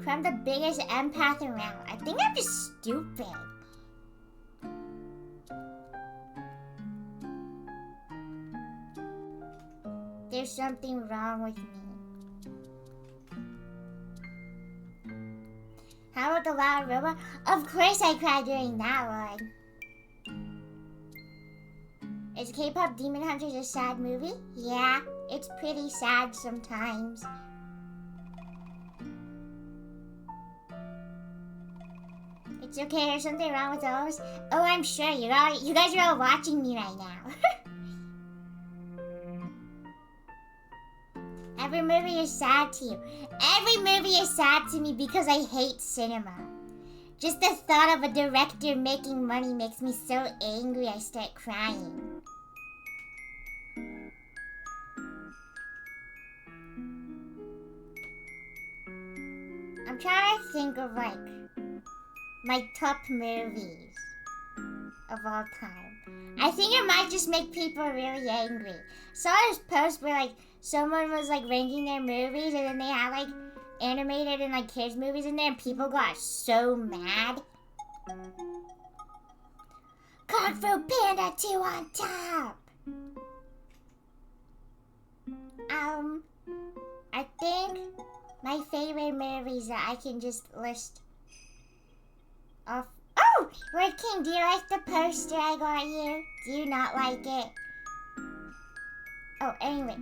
I'm the biggest empath around. I think I'm just stupid. There's something wrong with me. How about the loud robot? Of course I cried during that one. Is K-pop Demon Hunters a sad movie? Yeah, it's pretty sad sometimes. It's okay, there's something wrong with those. Oh, I'm sure. You guys are all watching me right now. Every movie is sad to you. Every movie is sad to me because I hate cinema. Just the thought of a director making money makes me so angry I start crying. I'm trying to think of like my top movies of all time. I think it might just make people really angry. Saw this post where like someone was like ranking their movies and then they had like animated and like kids movies in there and people got so mad. Kung Fu Panda 2 on top. I think my favorite movies that I can just list off. Oh! Red King, do you like the poster I got here? Do you not like it? Oh, anyway.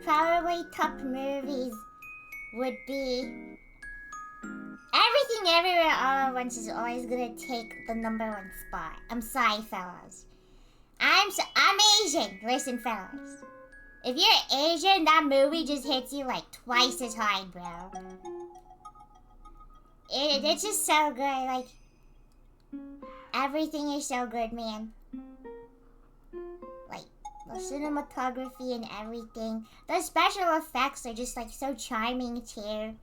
Probably top movies would be Everything Everywhere All at Once is always gonna take the #1 spot. I'm sorry, fellas. I'm Asian. Listen, fellas. If you're Asian, that movie just hits you like twice as hard, bro. It's just so good. Like, everything is so good, man. Like, the cinematography and everything. The special effects are just like so charming too.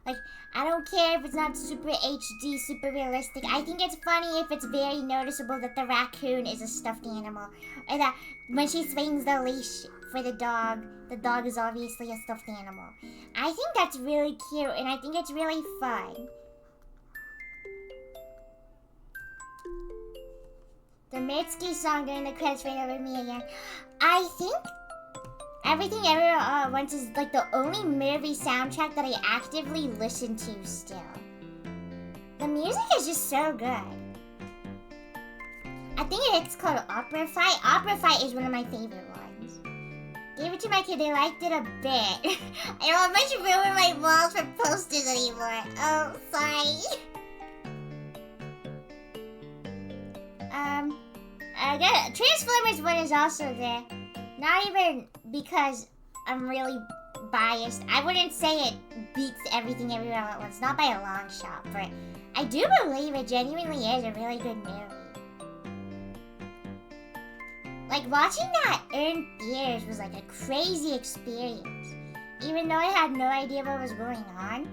Like, I don't care if it's not super HD, super realistic. I think it's funny if it's very noticeable that the raccoon is a stuffed animal. Or that when she swings the leash for the dog is obviously a stuffed animal. I think that's really cute and I think it's really fun. The Mitski song during the credits right over me again. I think Everything Everywhere All at Once is like the only movie soundtrack that I actively listen to still. The music is just so good. I think it's called Opera Fight. Opera Fight is one of my favorite ones. Gave it to my kid, they liked it a bit. I don't want to ruin my walls for posters anymore. Oh, sorry. Transformers 1 is also there. Not even because I'm really biased. I wouldn't say it beats Everything Everywhere All at Once, not by a long shot, but I do believe it genuinely is a really good movie. Like, watching that in theaters was like a crazy experience, even though I had no idea what was going on.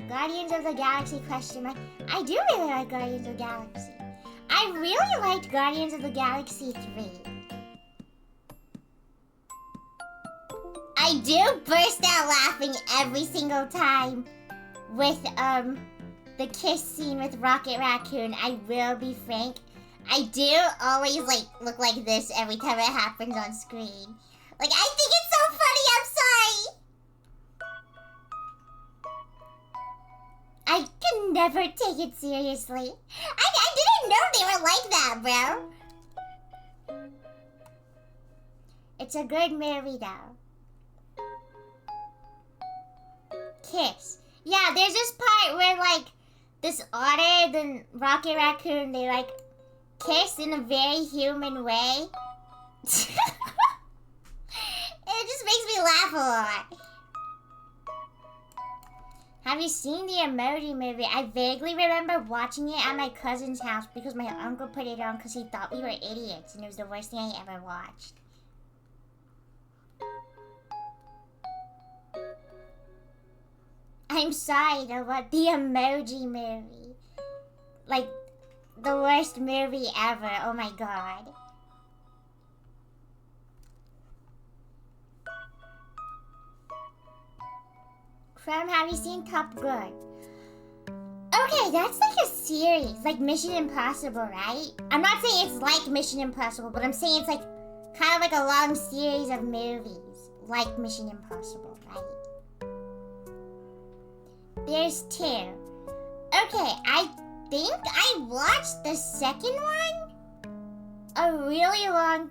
Guardians of the Galaxy question mark. I do really like Guardians of the Galaxy. I really liked Guardians of the Galaxy 3. I do burst out laughing every single time with the kiss scene with Rocket Raccoon. I will be frank. I do always like look like this every time it happens on screen. Like, I think it's so funny, I'm sorry. I can never take it seriously. I didn't know they were like that, bro. It's a good movie, though. Kiss. Yeah, there's this part where, like, this otter and Rocket Raccoon, they, like, kiss in a very human way. It just makes me laugh a lot. Have you seen the Emoji Movie? I vaguely remember watching it at my cousin's house because my uncle put it on because he thought we were idiots and it was the worst thing I ever watched. I'm sorry though, but the Emoji Movie. Like, the worst movie ever. Oh my god. From, have you seen Top Gun? Okay, that's like a series, like Mission Impossible, right? I'm not saying it's like Mission Impossible, but I'm saying it's like kind of like a long series of movies. like Mission Impossible, right? There's 2. Okay, I think I watched the second one a really long...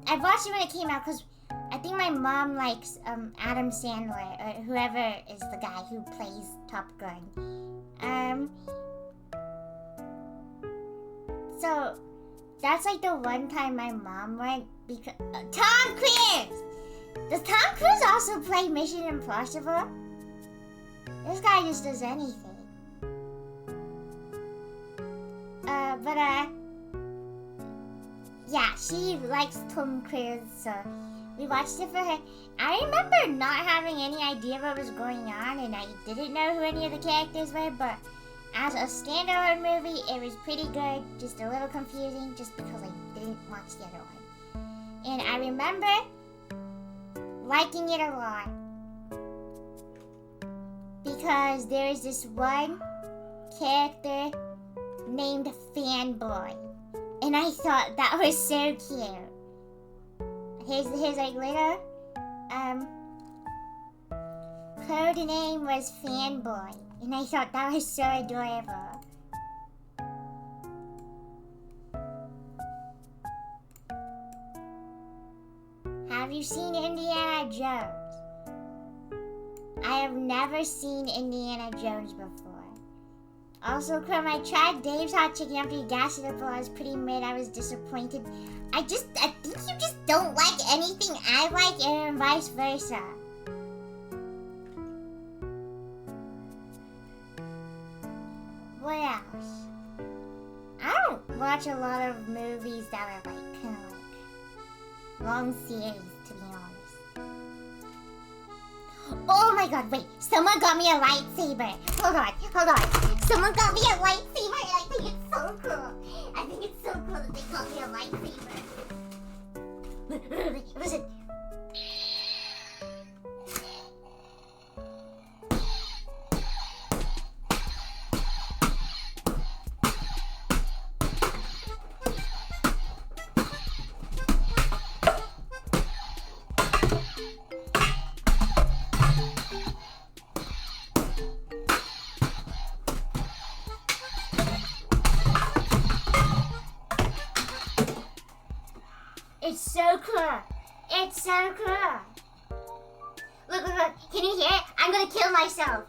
I watched it when it came out because I think my mom likes Adam Sandler, or whoever is the guy who plays Top Gun. So that's like the one time my mom went because Tom Cruise! Does Tom Cruise also play Mission Impossible? This guy just does anything. Yeah, she likes Tom Cruise, so we watched it for her. I remember not having any idea what was going on, and I didn't know who any of the characters were, but as a standalone movie, it was pretty good, just a little confusing, just because I didn't watch the other one. And I remember liking it a lot, because there is this one character named Fanboy, and I thought that was so cute. His like little code name was Fanboy, and I thought that was so adorable. Have you seen Indiana Jones? I have never seen Indiana Jones before. Also, Chrome, I tried Dave's Hot Chicken after you gassed it up while I was pretty mid. I was disappointed. I think you just don't like anything I like, and vice versa. What else? I don't watch a lot of movies that are like kind of like long series, to be honest. Oh my god, wait, someone got me a lightsaber. Hold on. Someone got me a lightsaber, and I think it's so cool. I think it's so cool that they got me a lightsaber. Listen. It's so cool. It's so cool. Look. Can you hear it? I'm gonna kill myself.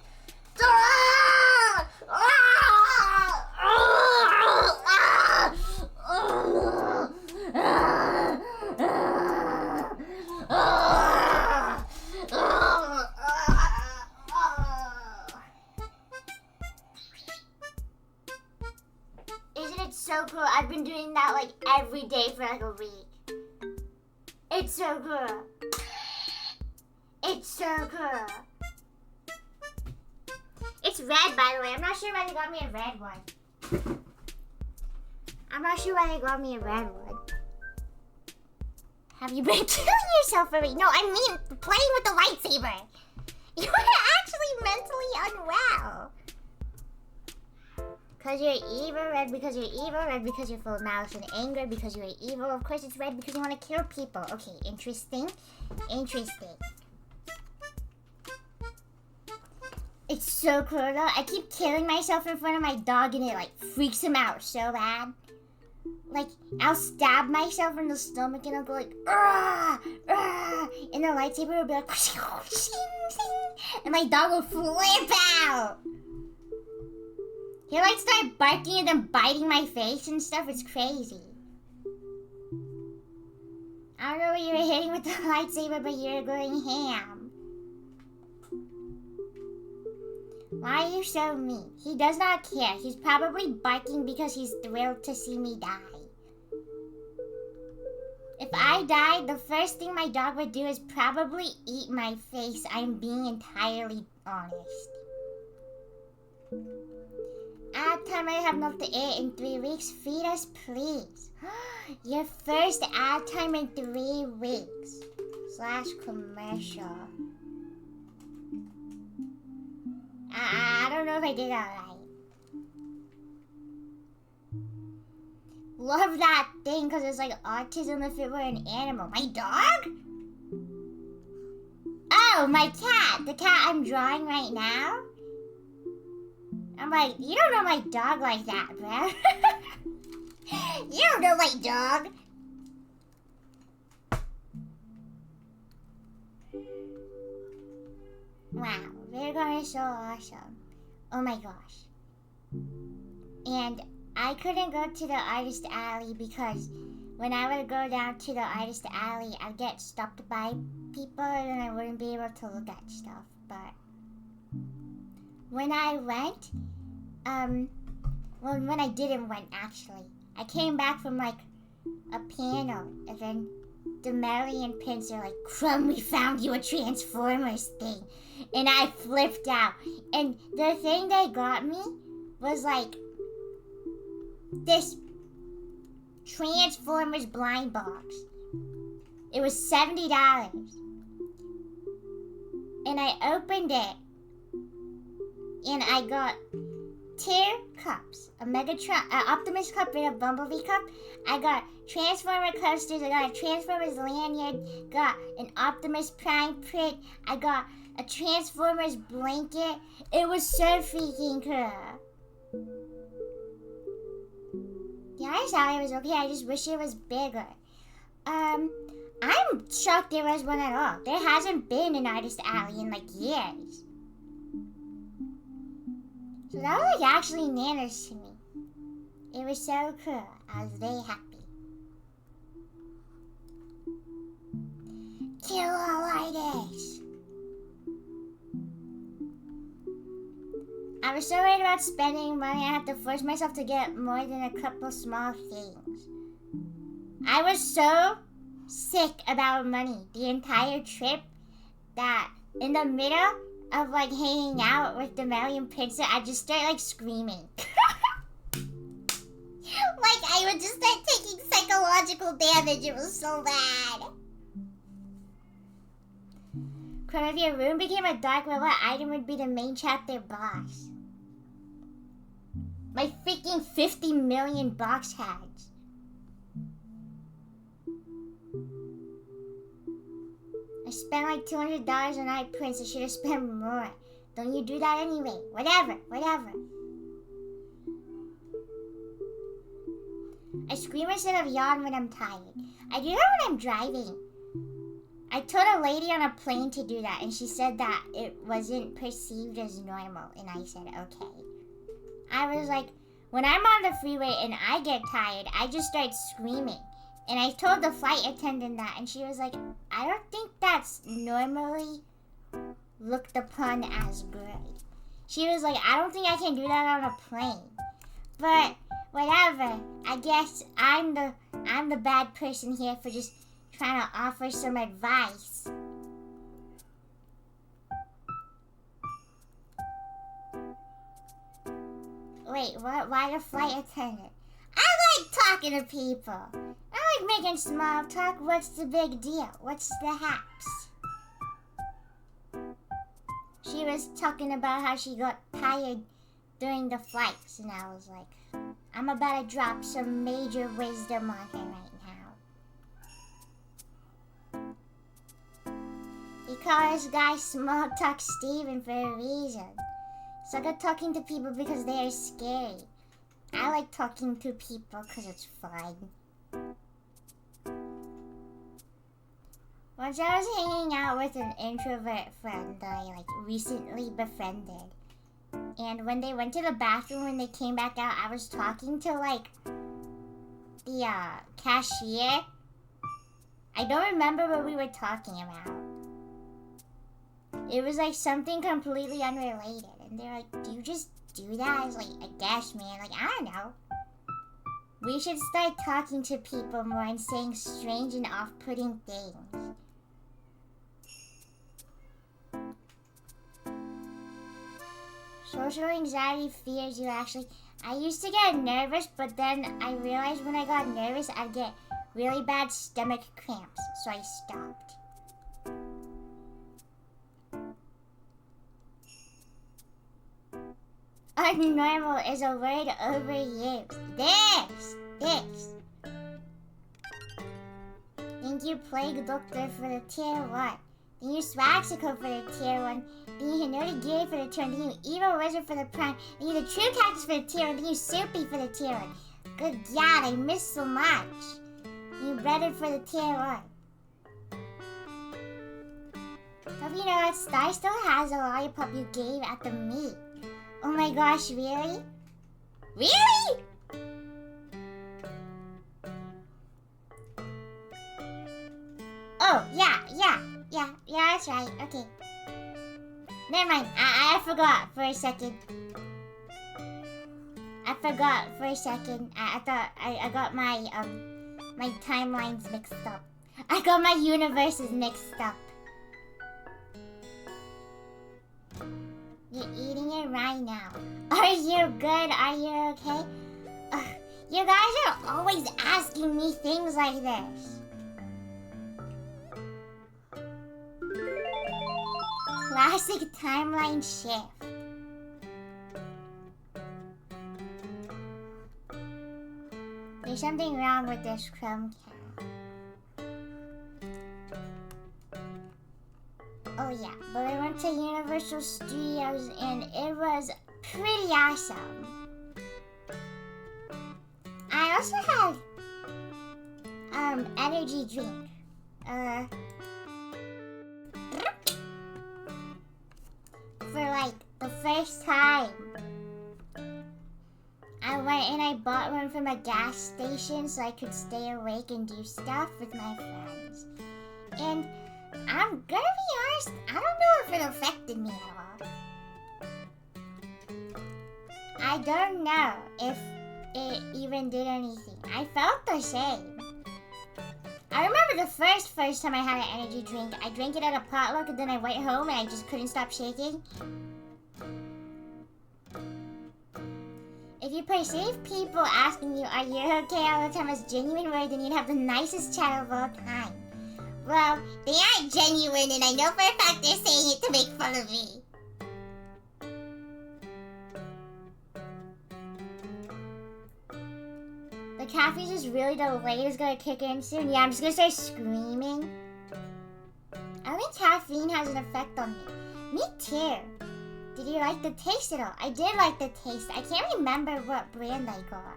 Isn't it so cool? I've been doing that like every day for like a week. It's so cool. It's so cool. It's red, by the way. I'm not sure why they got me a red one. Have you been killing yourself already? No, I mean playing with the lightsaber. You are actually mentally unwell. Because you're evil, red because you're evil, red because you're full of malice and anger, because you're evil. Of course it's red because you want to kill people. Okay, interesting. It's so cool though. I keep killing myself in front of my dog and it like freaks him out so bad. Like, I'll stab myself in the stomach and I'll go like, "Argh! Argh!" And the lightsaber will be like, and my dog will flip out. He'll like start barking and then biting my face and stuff. It's crazy. I don't know what you were hitting with the lightsaber, but you're going ham. Why are you so mean? He does not care. He's probably barking because he's thrilled to see me die. If I died, the first thing my dog would do is probably eat my face. I'm being entirely honest. Ad time I have enough to eat in 3 weeks. Feed us, please. Your first ad time in 3 weeks. / commercial. I don't know if I did all right. Love that thing because it's like autism if it were an animal. My dog? No, my cat. The cat I'm drawing right now. I'm like, you don't know my dog like that, bro. You don't know my dog. Wow, Virgo is so awesome. Oh my gosh. And I couldn't go to the artist alley because when I would go down to the artist alley, I'd get stopped by people and I wouldn't be able to look at stuff. But when I went, well, when I didn't went actually, I came back from like a panel and then Demary and Pince are like, Crumb, we found you a Transformers thing. And I flipped out. And the thing they got me was like this Transformers blind box. It was $70. And I opened it. And I got 2 cups. A Megatron, an Optimus cup and a Bumblebee cup. I got Transformer coasters. I got a Transformers lanyard. Got an Optimus Prime print. I got a Transformers blanket. It was so freaking cool. The artist alley was okay. I just wish it was bigger. I'm shocked there was one at all. There hasn't been an artist alley in like years. So that was like actually nanas to me. It was so cool. I was very happy. Kill all artists. I was so worried about spending money, I had to force myself to get more than a couple small things. I was so sick about money the entire trip that in the middle of like hanging out with the Melly and Pince, I just started like screaming. Like I would just start taking psychological damage. It was so bad. Crumb, if your room became a dark web, what item would be the main chapter boss? My freaking 50 million box heads. I spent like $200 on Eye Prince. I should have spent more. Don't you do that anyway? Whatever. I scream instead of yawn when I'm tired. I do that when I'm driving. I told a lady on a plane to do that, and she said that it wasn't perceived as normal, and I said, okay. I was like, when I'm on the freeway and I get tired, I just start screaming. And I told the flight attendant that, and she was like, I don't think that's normally looked upon as good. She was like, I don't think I can do that on a plane. But whatever, I guess I'm the bad person here for just trying to offer some advice. Wait, what? Why the flight attendant? I like talking to people. I like making small talk. What's the big deal? What's the haps? She was talking about how she got tired during the flights, and I was like, I'm about to drop some major wisdom on her right now. We call this guy Small Talk Steven for a reason. Suck at talking to people because they are scary. I like talking to people because it's fun. Once I was hanging out with an introvert friend that I like recently befriended. And when they went to the bathroom, when they came back out, I was talking to like the cashier. I don't remember what we were talking about. It was like something completely unrelated. And they're like, do you just do that? I was like, I guess, man. Like, I don't know. We should start talking to people more and saying strange and off-putting things. Social anxiety fears you actually. I used to get nervous, but then I realized when I got nervous, I'd get really bad stomach cramps, so I stopped. Unnormal is a word overused. This. Thank you, Plague Doctor, for the tier 1. Then you use Swaxico for the tier 1. Then you Hinotagiri for the tier 1. Then you Evil Wizard for the prime. Then you the True Cactus for the tier 1. Then you Soupy for the tier 1. Good God, I missed so much. Then you Breaded for the tier 1. Hope you know that Star still has a lollipop you gave at the meet. Oh my gosh, really? Really? Oh, yeah, that's right. Okay. Never mind. I forgot for a second. I thought I got my my timelines mixed up. I got my universes mixed up. You're eating it right now. Are you good? Are you okay? You guys are always asking me things like this. Classic timeline shift. There's something wrong with this Chromecast. Oh yeah, but I went to Universal Studios and it was pretty awesome. I also had energy drink. For like the first time. I went and I bought one from a gas station so I could stay awake and do stuff with my friends. And I'm gonna be honest, I don't know if it affected me at all. I don't know if it even did anything. I felt the same. I remember the first time I had an energy drink. I drank it at a potluck and then I went home and I just couldn't stop shaking. If you perceive people asking you, are you okay all the time as genuine word, then you'd have the nicest chat of all time. Well, they aren't genuine and I know for a fact they're saying it to make fun of me. The caffeine's just really delayed. It's gonna kick in soon. Yeah, I'm just gonna start screaming. I think caffeine has an effect on me. Me too. Did you like the taste at all? I did like the taste. I can't remember what brand I got.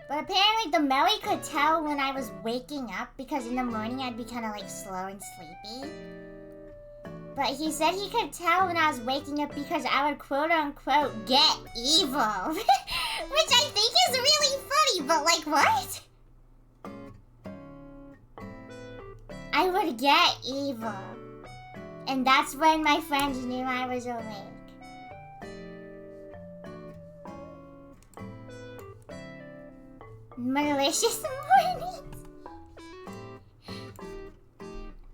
But apparently the Melly could tell when I was waking up because in the morning I'd be kind of like slow and sleepy. But he said he could tell when I was waking up because I would quote unquote get evil. Which I think is really funny, but like what? I would get evil. And that's when my friends knew I was awake. Malicious mornings.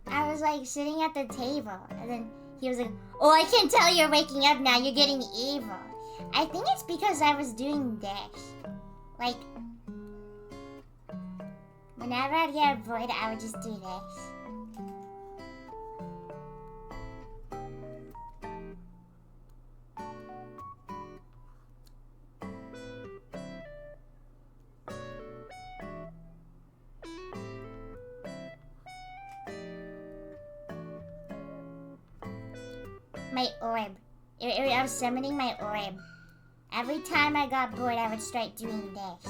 I was like sitting at the table and then he was like, oh, I can tell you're waking up now, you're getting evil. I think it's because I was doing this. Like, whenever I'd get bored, I would just do this. My orb. I was summoning my orb. Every time I got bored, I would start doing this.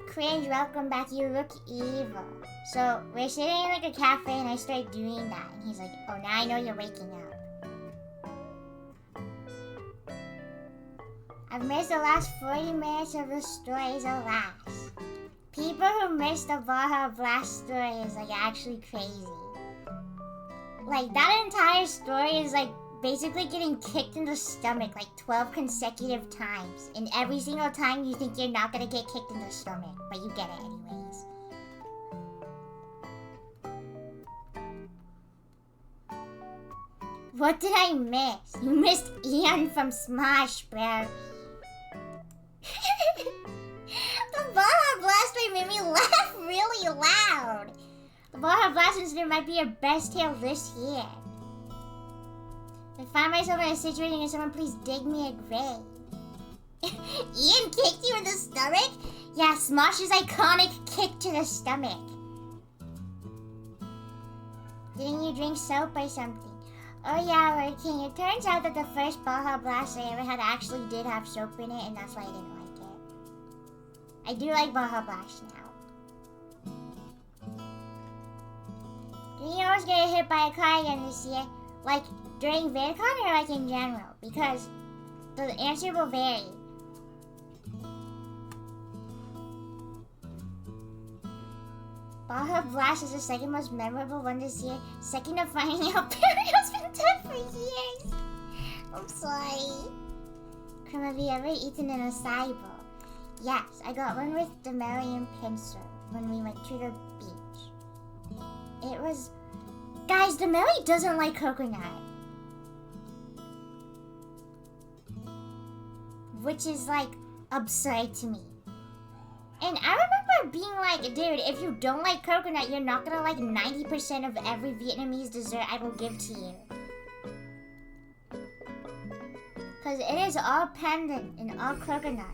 Cringe, welcome back. You look evil. So, we're sitting in like a cafe and I start doing that. And he's like, oh, now I know you're waking up. I've missed the last 40 minutes of the stories, alas. People who missed the Baja Blast story is like actually crazy. Like, that entire story is, like, basically getting kicked in the stomach, like, 12 consecutive times. And every single time you think you're not gonna get kicked in the stomach, but you get it anyways. What did I miss? You missed Ian from Smash, bro. The Baja Blast made me laugh really loud. The Baja Blast incident might be your best tale this year. If I find myself in a situation and someone please dig me a grave. Ian kicked you in the stomach? Yeah, Smosh's iconic kick to the stomach. Didn't you drink soap or something? Oh yeah, Lord King, it turns out that the first Baja Blast I ever had actually did have soap in it, and that's why I didn't like it. I do like Baja Blast now. Did you always get hit by a car again this year? Like, during VidCon or like in general? Because the answer will vary. Baja Blast is the second most memorable one this year. Second to finding out Perio's been dead for years. I'm sorry. Krim, have you ever eaten an acai bowl? Yes, I got one with Demeli and Pincer when we went to the beach. It was... Guys, Demeli doesn't like coconut. Which is, like, absurd to me. And I remember being like, dude, if you don't like coconut, you're not gonna like 90% of every Vietnamese dessert I will give to you. Because it is all pendant and all coconut.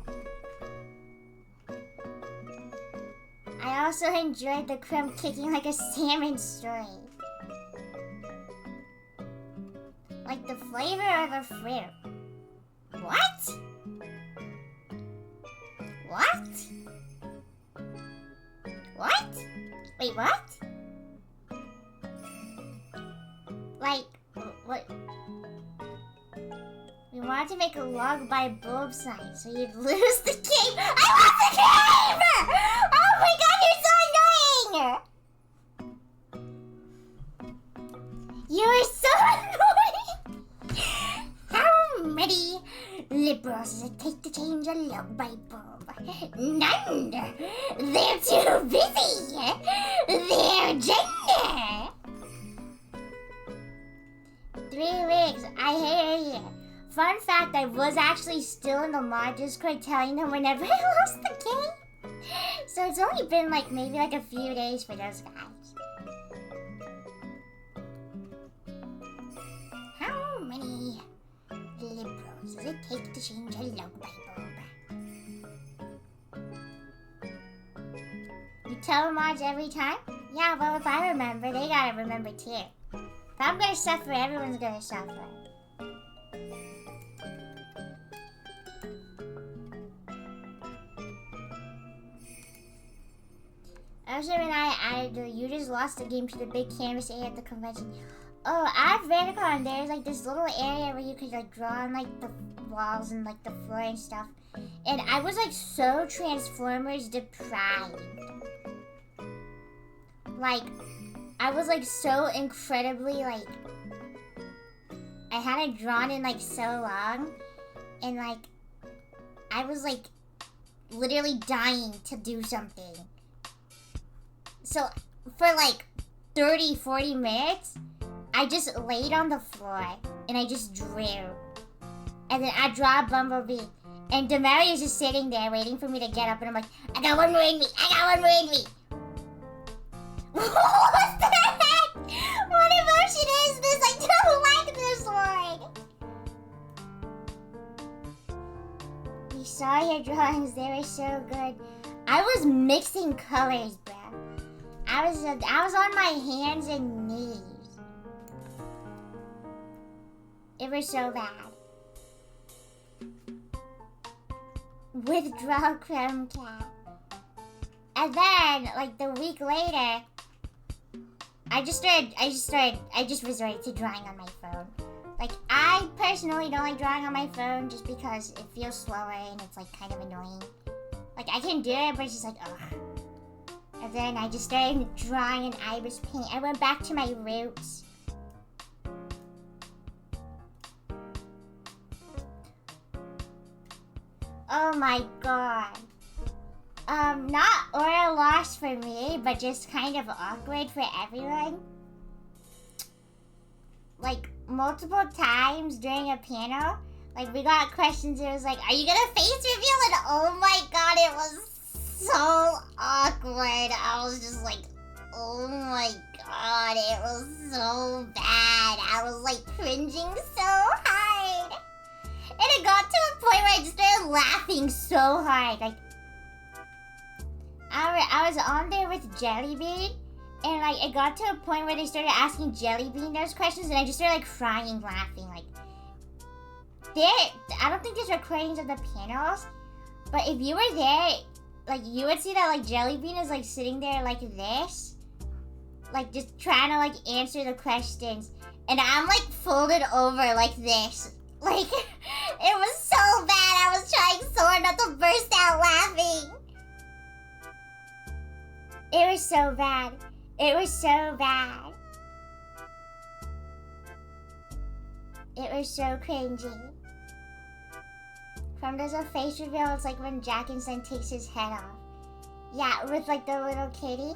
I also enjoyed the Krim kicking like a salmon story. Like the flavor of a fruit. What? What? What? Wait, what? Like, what? We wanted to make a log by a bulb sign, so you'd lose the game. I lost the game! Oh my god, you're so annoying! You are so annoying! How many liberals does it take to change a log by bulb? None! They're too busy! Their gender! 3 weeks, I hear you. Fun fact, I was actually still in the mod Discord telling them whenever I lost the game. So it's only been like maybe like a few days for those guys. How many liberals does it take to change a log by bulb? You tell the mods every time? Yeah, well, if I remember, they gotta remember too. If I'm gonna suffer, everyone's gonna suffer. Also, when I added the You Just Lost the Game to the big canvas area at the convention. Oh, at VidCon, there's like this little area where you could like draw on like the walls and like the floor and stuff. And I was like so Transformers deprived. Like, I was like so incredibly like, I hadn't drawn in like so long. And like, I was like literally dying to do something. So for like 30-40 minutes, I just laid on the floor and I just drew. And then I draw a Bumblebee. And Demeli is just sitting there waiting for me to get up, and I'm like, I got one more in me! I got one more in me! What the heck? What emotion is this? I don't like this one! We saw your drawings, they were so good. I was mixing colors, bro. I was on my hands and knees. It was so bad. Withdraw Chrome Cat. And then, like the week later, I just resorted to drawing on my phone. Like, I personally don't like drawing on my phone just because it feels slower and it's like kind of annoying. Like, I can do it, but it's just like, ugh. And then I just started drawing in Ibis paint. I went back to my roots. Oh my god. Not or a loss for me, but just kind of awkward for everyone. Like, multiple times during a panel, like, we got questions, it was like, are you gonna face reveal? And oh my god, it was so awkward. I was just like, oh my god, it was so bad. I was like cringing so hard. And it got to a point where I just started laughing so hard. Like, I was on there with Jellybean, and like it got to a point where they started asking Jellybean those questions, and I just started like crying, laughing. Like, I don't think there's recordings of the panels, but if you were there, like you would see that like Jellybean is like sitting there like this, like just trying to like answer the questions, and I'm like folded over like this. Like, it was so bad. I was trying so hard not to burst out laughing. It was so bad. It was so bad. It was so cringy. From does a face reveal, it's like when Jack and Son takes his head off. Yeah, with like the little kitty.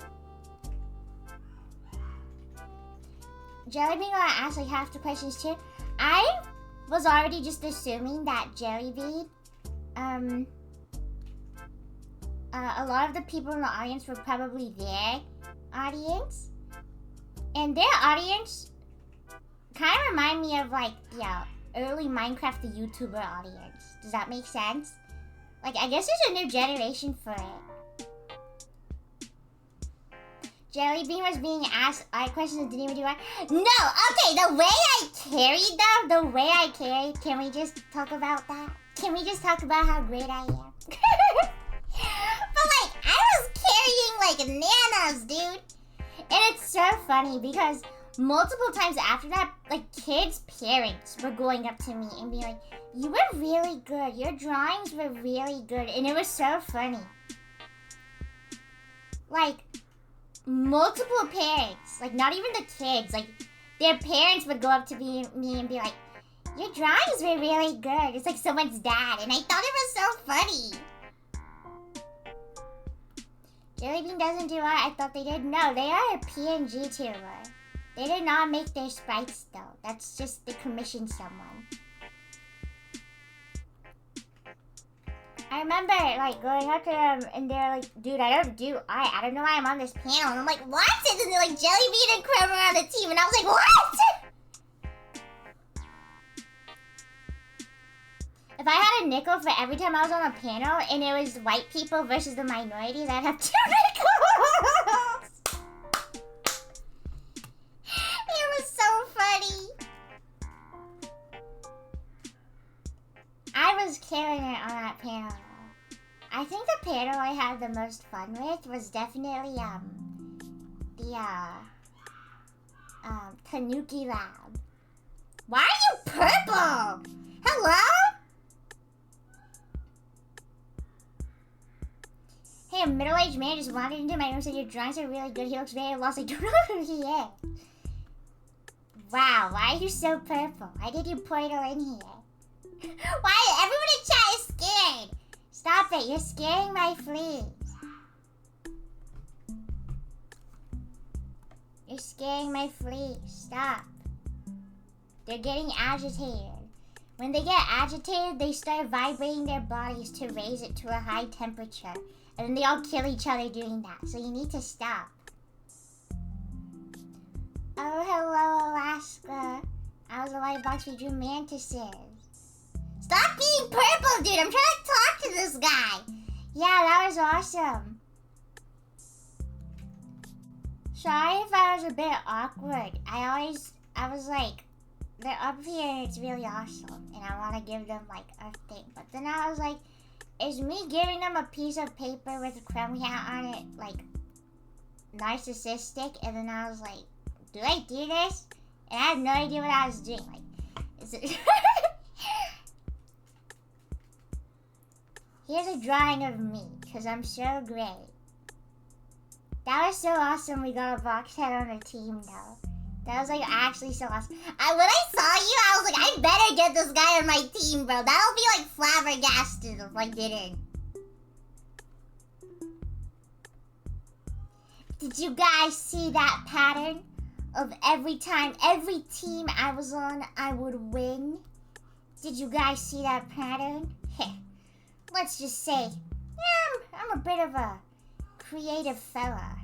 Jellybean gonna ask like half the questions too. I was already just assuming that Jellybean, a lot of the people in the audience were probably their audience. And their audience kind of remind me of like, yeah, early Minecraft the YouTuber audience. Does that make sense? Like, I guess there's a new generation for it. Jellybean was being asked art questions and didn't even do art. No, okay, the way I carried them, can we just talk about that? Can we just talk about how great I am? But like, I was carrying like nanas, dude. And it's so funny because multiple times after that, like kids' parents were going up to me and being like, you were really good. Your drawings were really good. And it was so funny. Like, multiple parents, like not even the kids, like their parents would go up to me and be like, your drawings were really good. It's like someone's dad. And I thought it was so funny. Jellybean doesn't do art. I thought they did. No, they are a PNG tuber. They did not make their sprites though. That's just they commissioned someone. I remember like going up to them and they're like, dude, I don't do art. I don't know why I'm on this panel. And I'm like, what? And then they're like, Jellybean and Chrome are on the team. And I was like, what? If I had a nickel for every time I was on a panel and it was white people versus the minorities, I'd have 2 nickels. It was so funny. I was killing it on that panel. I think the panel I had the most fun with was definitely the Tanuki Lab. Why are you purple? Hello? Hey, a middle-aged man just wandered into my room and said, your drawings are really good. He looks very lost. I don't know who he is. Wow, why are you so purple? Why did you portal in here? Why? Everyone in chat is scared. Stop it. You're scaring my fleas. You're scaring my fleas. Stop. They're getting agitated. When they get agitated, they start vibrating their bodies to raise it to a high temperature. And then they all kill each other doing that. So you need to stop. Oh, hello, Alaska. I was a white box we drew mantises. Stop being purple, dude. I'm trying to talk to this guy. Yeah, that was awesome. Sorry if I was a bit awkward. I was like, they're up here and it's really awesome. And I want to give them like a thing. But then I was like, is me giving them a piece of paper with a crumb hat on it, like, narcissistic? And then I was like, do I do this? And I had no idea what I was doing. Like, is it... Here's a drawing of me, because I'm so great. That was so awesome we got a box head on our team, though. That was, like, actually so awesome. When I saw you, I was like, I better get this guy on my team, bro. That'll be, like, flabbergasted if I didn't. Did you guys see that pattern? Of every time, every team I was on, I would win. Did you guys see that pattern? Heh. Let's just say, yeah, I'm a bit of a creative fella.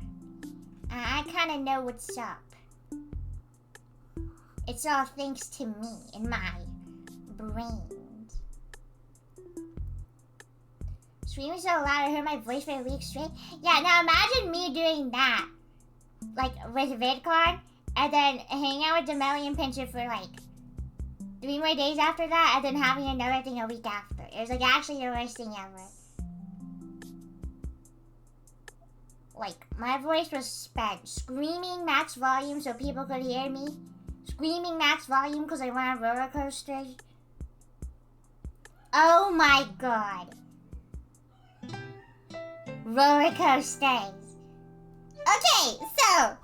I kind of know what's up. It's all thanks to me and my brains. screaming so loud I heard my voice for a week straight. Yeah, now imagine me doing that, like with VidCon, and then hanging out with Demelli and Pincher for like 3 more days after that, and then having another thing a week after. It was like actually the worst thing ever. Like, my voice was spent screaming max volume so people could hear me. Screaming max volume because I went on roller coasters. Oh my god. Roller coasters. Okay, so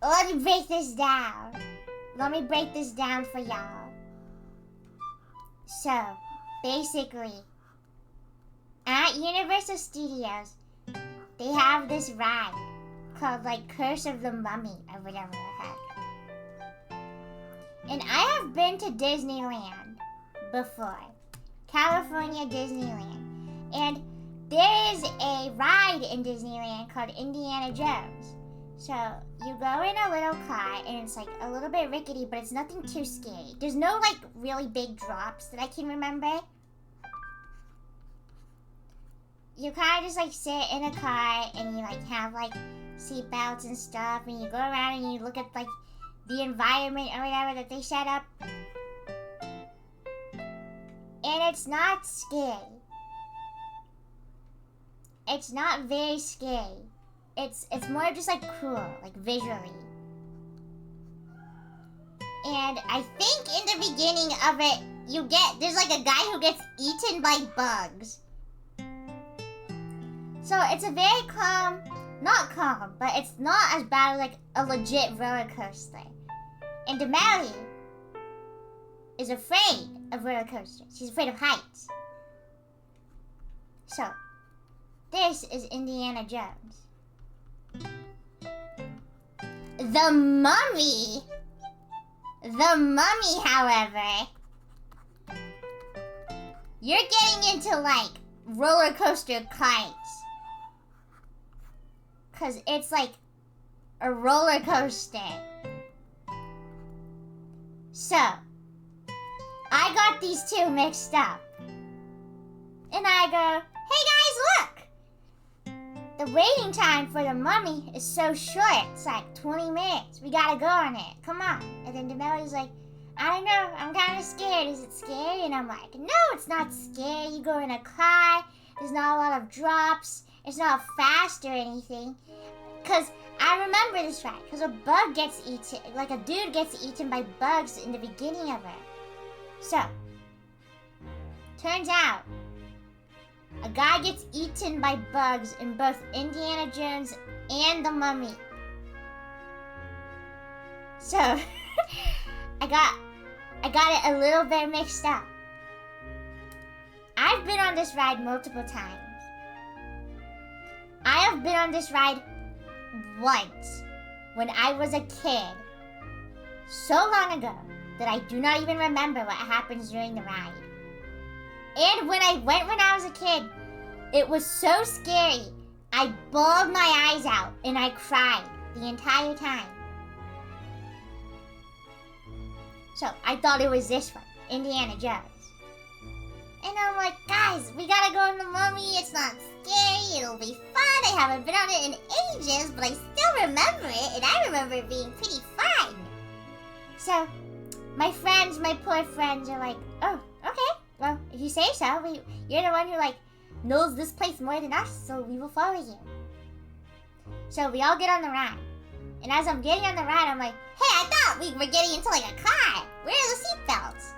let me break this down. Let me break this down for y'all. So, basically, at Universal Studios, they have this ride called like Curse of the Mummy or whatever the heck. And I have been to Disneyland before. California Disneyland. And there is a ride in Disneyland called Indiana Jones. So you go in a little car and it's like a little bit rickety, but it's nothing too scary. There's no like really big drops that I can remember. You kind of just like sit in a car and you like have like seat belts and stuff, and you go around and you look at like the environment or whatever that they set up. And it's not scary. It's not very scary. It's more just like cool, like visually. And I think in the beginning of it, there's like a guy who gets eaten by bugs. So it's a very calm, not calm, but it's not as bad as like a legit roller coaster. And Demelli is afraid of roller coasters. She's afraid of heights. So, this is Indiana Jones. The Mummy, however, you're getting into like roller coaster kites. Cause it's like a roller coaster. So, I got these two mixed up. And I go, hey guys, look! The waiting time for the Mummy is so short. It's like 20 minutes. We gotta go on it. Come on. And then Demelli's like, I don't know. I'm kind of scared. Is it scary? And I'm like, no, it's not scary. You go in a car. There's not a lot of drops. It's not fast or anything. Because I remember this ride. Because a bug gets eaten. Like a dude gets eaten by bugs in the beginning of it. So, turns out, a guy gets eaten by bugs in both Indiana Jones and the Mummy. So, I got it a little bit mixed up. I've been on this ride multiple times. I have been on this ride once when I was a kid, so long ago that I do not even remember what happens during the ride. And when I went when I was a kid, it was so scary. I bawled my eyes out and I cried the entire time. So I thought it was this one, Indiana Jones. And I'm like, guys, we gotta go on the Mummy. It's not scary. It'll be fun. I haven't been on it in ages, but I still remember it, and I remember it being pretty fun. So, my poor friends are like, oh, okay. Well, if you say so, you're the one who like knows this place more than us, so we will follow you. So we all get on the ride. And as I'm getting on the ride, I'm like, hey, I thought we were getting into like a car. Where are the seatbelts?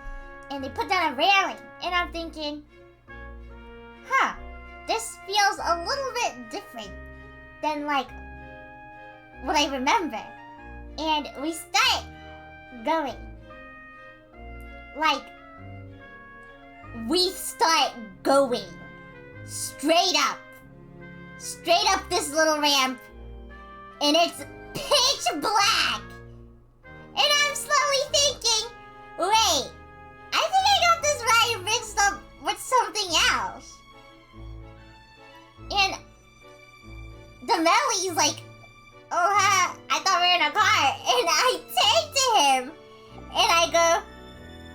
And they put down a railing. And I'm thinking, this feels a little bit different than like what I remember. And we start going. Like, we start going straight up this little ramp, and it's pitch black. And I'm slowly thinking, wait, I think I got this ride mixed up with something else. And Demelli's like, oh, I thought we were in a car. And I turn to him, and I go,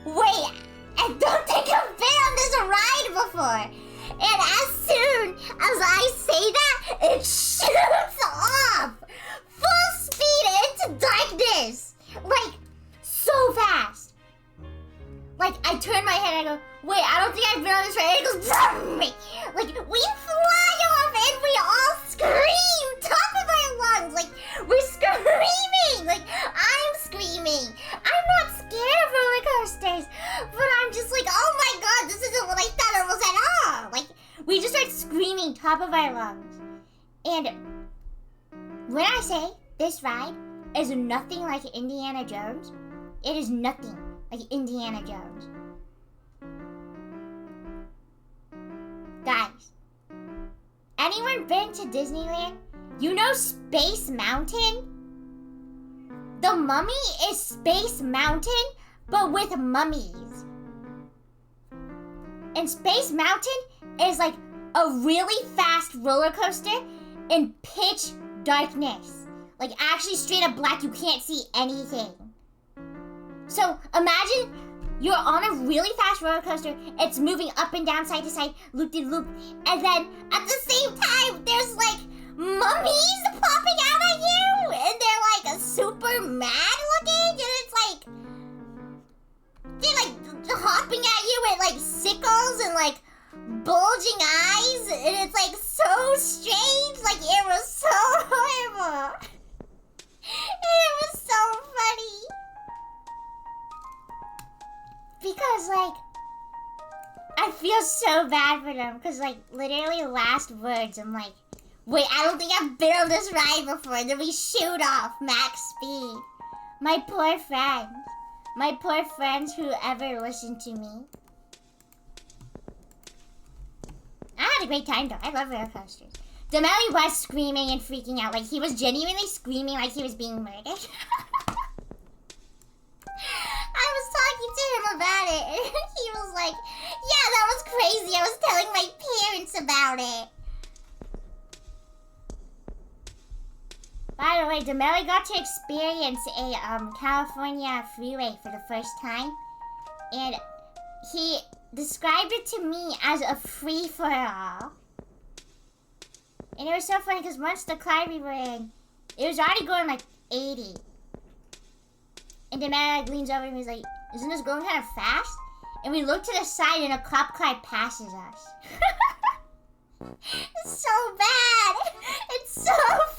wait, I don't think I've been on this ride before. And as soon as I say that, it shoots off! Full speed into darkness! Like, so fast. Like, I turn my head and I go, wait, I don't think I've been on this ride. And it goes, vroom! Like, we fly off and we all scream top of our lungs. Like, we're screaming. Like, I'm screaming. I'm not scared of roller coasters, but I'm just like, oh my god, this isn't what I thought it was at all. Like, we just start screaming top of our lungs. And when I say this ride is nothing like Indiana Jones, it is nothing like Indiana Jones. Guys, anyone been to Disneyland? You know Space Mountain? The Mummy is Space Mountain, but with mummies. And Space Mountain is like a really fast roller coaster in pitch darkness. Like actually straight up black, you can't see anything. So imagine you're on a really fast roller coaster, it's moving up and down, side to side, loop-de-loop, and then at the same time, there's like mummies popping out at you, and they're like super mad looking, and it's like, they're like hopping at you with like sickles and like bulging eyes, and it's like so strange, like it was so horrible. And it was so funny. Because, like, I feel so bad for them. Because, like, literally last words, I'm like, wait, I don't think I've been on this ride before. And then we shoot off max speed. My poor friends. My poor friends who ever listened to me. I had a great time, though. I love roller coasters. Demelli was screaming and freaking out. Like, he was genuinely screaming like he was being murdered. I was talking to him about it, and he was like, yeah, that was crazy. I was telling my parents about it. By the way, Demelli got to experience a California freeway for the first time, and he described it to me as a free-for-all. And it was so funny, because once the car we were in, it was already going like 80. And the man like leans over and he's like, isn't this going kind of fast? And we look to the side and a cop car passes us. It's so bad. It's so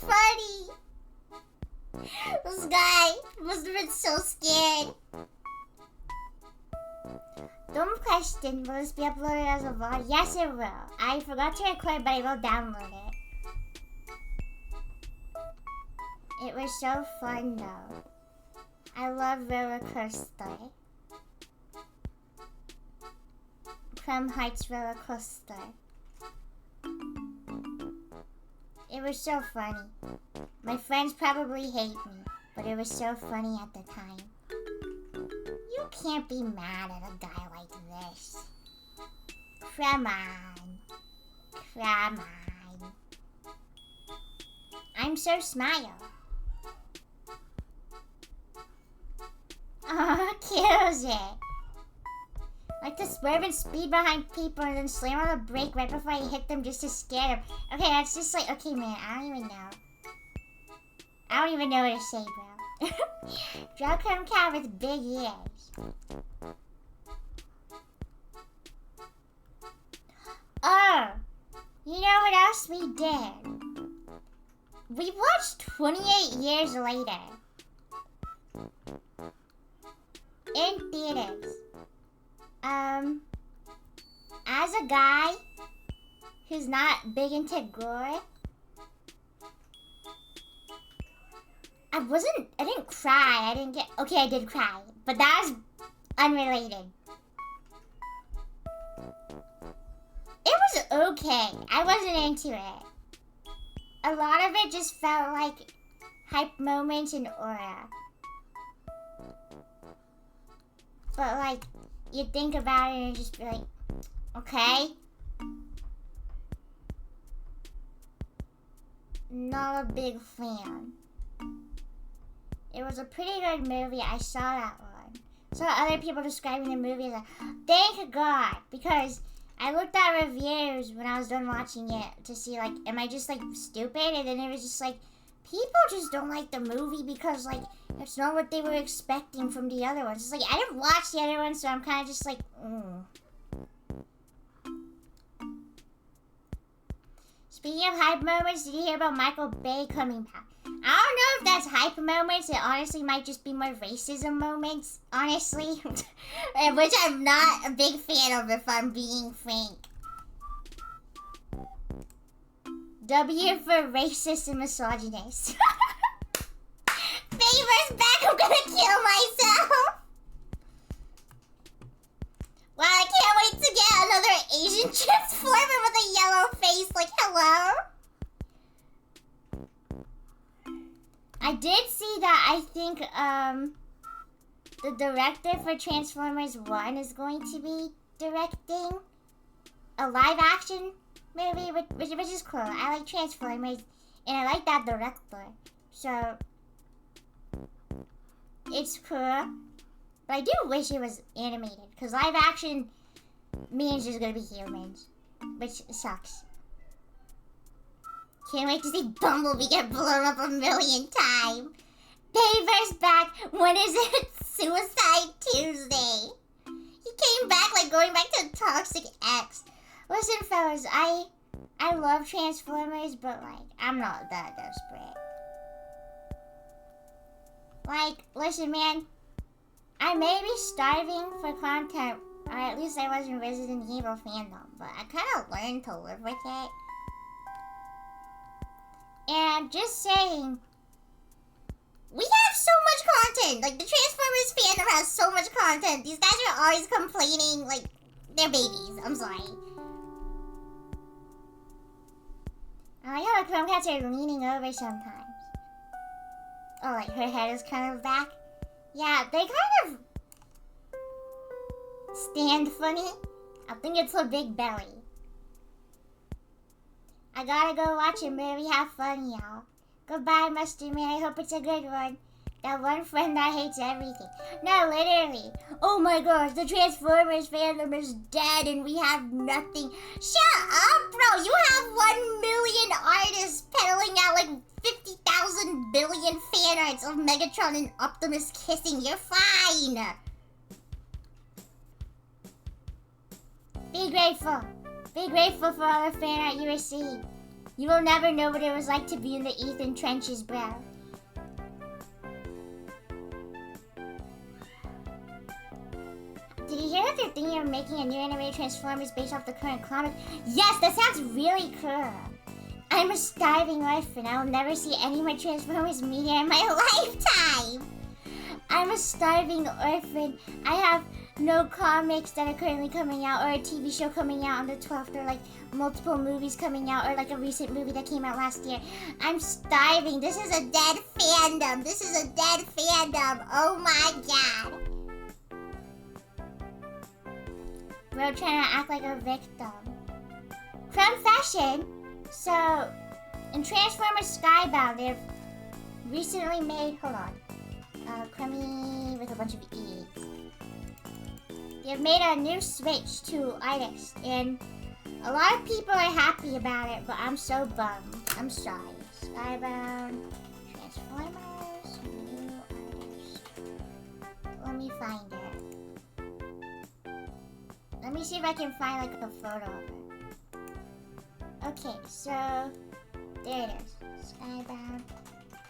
funny. This guy must have been so scared. Dumb question. Will this be uploaded as a vlog? Yes, it will. I forgot to record, but I will download it. It was so fun, though. I love roller coaster. Chrome Heights roller coaster. It was so funny. My friends probably hate me, but it was so funny at the time. You can't be mad at a guy like this. Come on. Come on. I'm so smile. Aw, kills it. Like to swerve and speed behind people and then slam on the brake right before I hit them just to scare them. Okay, that's just like, okay man, I don't even know. I don't even know what to say, bro. Drug cat with big ears. Oh, you know what else we did? We watched 28 Years Later. In theaters. As a guy who's not big into gore, I didn't cry. Okay, I did cry, but that was unrelated. It was okay. I wasn't into it. A lot of it just felt like hype moments and aura. But like, you think about it and just be like, okay. Not a big fan. It was a pretty good movie. I saw that one. Saw other people describing the movie as like, thank God, because I looked at reviews when I was done watching it to see, like, am I just, like, stupid? And then it was just, like, people just don't like the movie because, like, it's not what they were expecting from the other ones. It's like, I didn't watch the other ones, so I'm kind of just like, Speaking of hype moments, did you hear about Michael Bay coming back? I don't know if that's hype moments. It honestly might just be more racism moments, honestly. Which I'm not a big fan of, if I'm being frank. W for racist and misogynist. Favors back, I'm gonna kill myself. Wow, I can't wait to get another Asian transformer with a yellow face, like, hello? I did see that. I think the director for Transformers 1 is going to be directing a live action movie, which is cool. I like Transformers, and I like that director. So, it's cool. But I do wish it was animated, because live action means there's gonna be humans, which sucks. Can't wait to see Bumblebee get blown up 1,000,000 times. Paver's back. When is it? Suicide Tuesday. He came back like going back to Toxic X. Listen, fellas, I love Transformers, but like I'm not that desperate. Like, listen, man. I may be starving for content, or at least I was in Resident Evil fandom, but I kind of learned to live with it. And just saying, we have so much content. Like, the Transformers fandom has so much content. These guys are always complaining like they're babies. I'm sorry. I like how the Chrome Cats are leaning over sometimes. Oh, like her head is kind of back. Yeah, they kind of stand funny. I think it's her big belly. I gotta go watch a movie. Have fun, y'all. Goodbye, Mustard Man. I hope it's a good one. That one friend that hates everything. No, literally. Oh my gosh, the Transformers fandom is dead and we have nothing. Shut up, bro. You have 1,000,000 artists peddling out like 50,000 billion fan arts of Megatron and Optimus kissing. You're fine. Be grateful. Be grateful for all the fan art you receive. You will never know what it was like to be in the Ethan trenches, bro. Did you hear that they're thinking of making a new animated Transformers based off the current comic? Yes, that sounds really cool. I'm a starving orphan. I will never see any more Transformers media in my lifetime. I'm a starving orphan. I have no comics that are currently coming out, or a TV show coming out on the 12th, or like multiple movies coming out, or like a recent movie that came out last year. I'm starving. This is a dead fandom. This is a dead fandom. Oh my god. Bro trying to act like a victim. Confession. So, in Transformers Skybound, they've recently made, hold on, Crummy with a bunch of E's. They've made a new switch to artists, and a lot of people are happy about it, but I'm so bummed. I'm sorry. Skybound, Transformers, new artist. Let me find it. Let me see if I can find like a photo of it. Okay, so there it is. Skybound,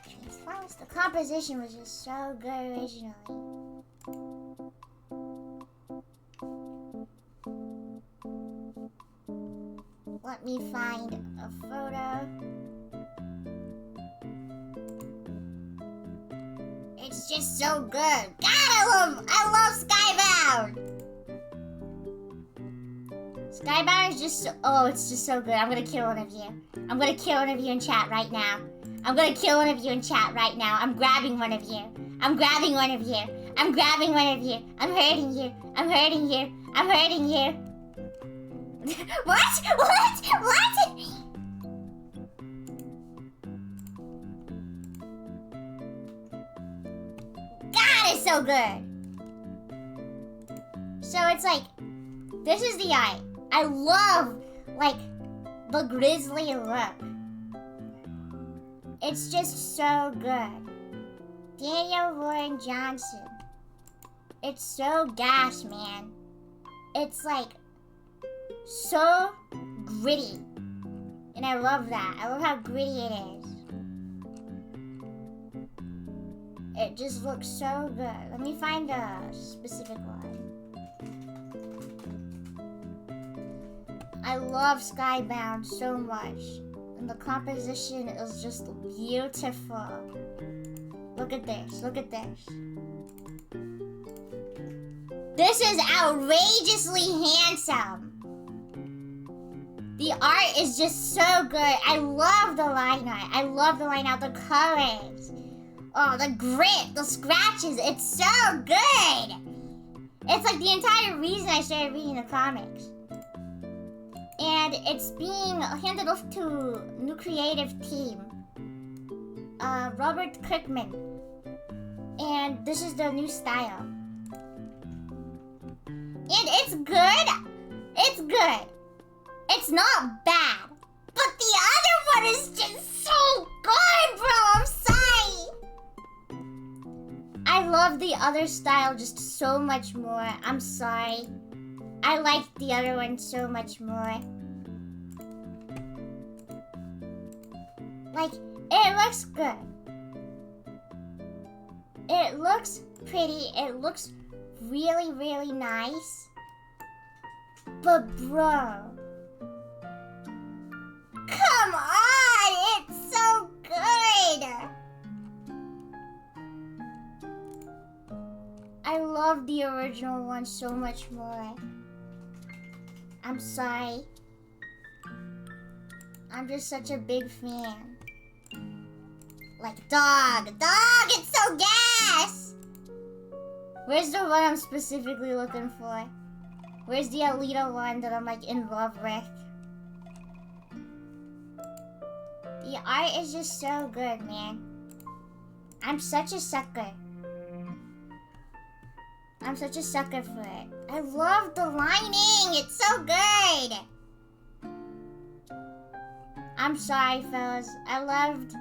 Transformers. The composition was just so good originally. Let me find a photo. It's just so good. God, I love Skybound. Skybound is just so, oh, it's just so good. I'm gonna kill one of you. I'm gonna kill one of you in chat right now. I'm gonna kill one of you in chat right now. I'm grabbing one of you. I'm grabbing one of you. I'm grabbing one of you. I'm hurting you. I'm hurting you. I'm hurting you. What? What? What? God, it's so good. So it's like, this is the eye. I love, like, the grizzly look. It's just so good. Daniel Warren Johnson. It's so gas, man. It's like so gritty. And I love that. I love how gritty it is. It just looks so good. Let me find a specific one. I love Skybound so much. And the composition is just beautiful. Look at this. Look at this. This is outrageously handsome. The art is just so good. I love the line art. I love the line art, the colors. Oh, the grit, the scratches. It's so good. It's like the entire reason I started reading the comics. And it's being handed off to new creative team. Robert Kirkman. And this is the new style. And it's good. It's good. It's not bad. But the other one is just so good, bro. I'm sorry. I love the other style just so much more. I'm sorry. I like the other one so much more. Like, it looks good. It looks pretty. It looks really, really nice. But bro, come on! It's so good! I love the original one so much more. I'm sorry. I'm just such a big fan. Like, dog, it's so gas! Where's the one I'm specifically looking for? Where's the Alita one that I'm like in love with? The art is just so good, man. I'm such a sucker. I'm such a sucker for it. I love the lining. It's so good. I'm sorry, fellas. I loved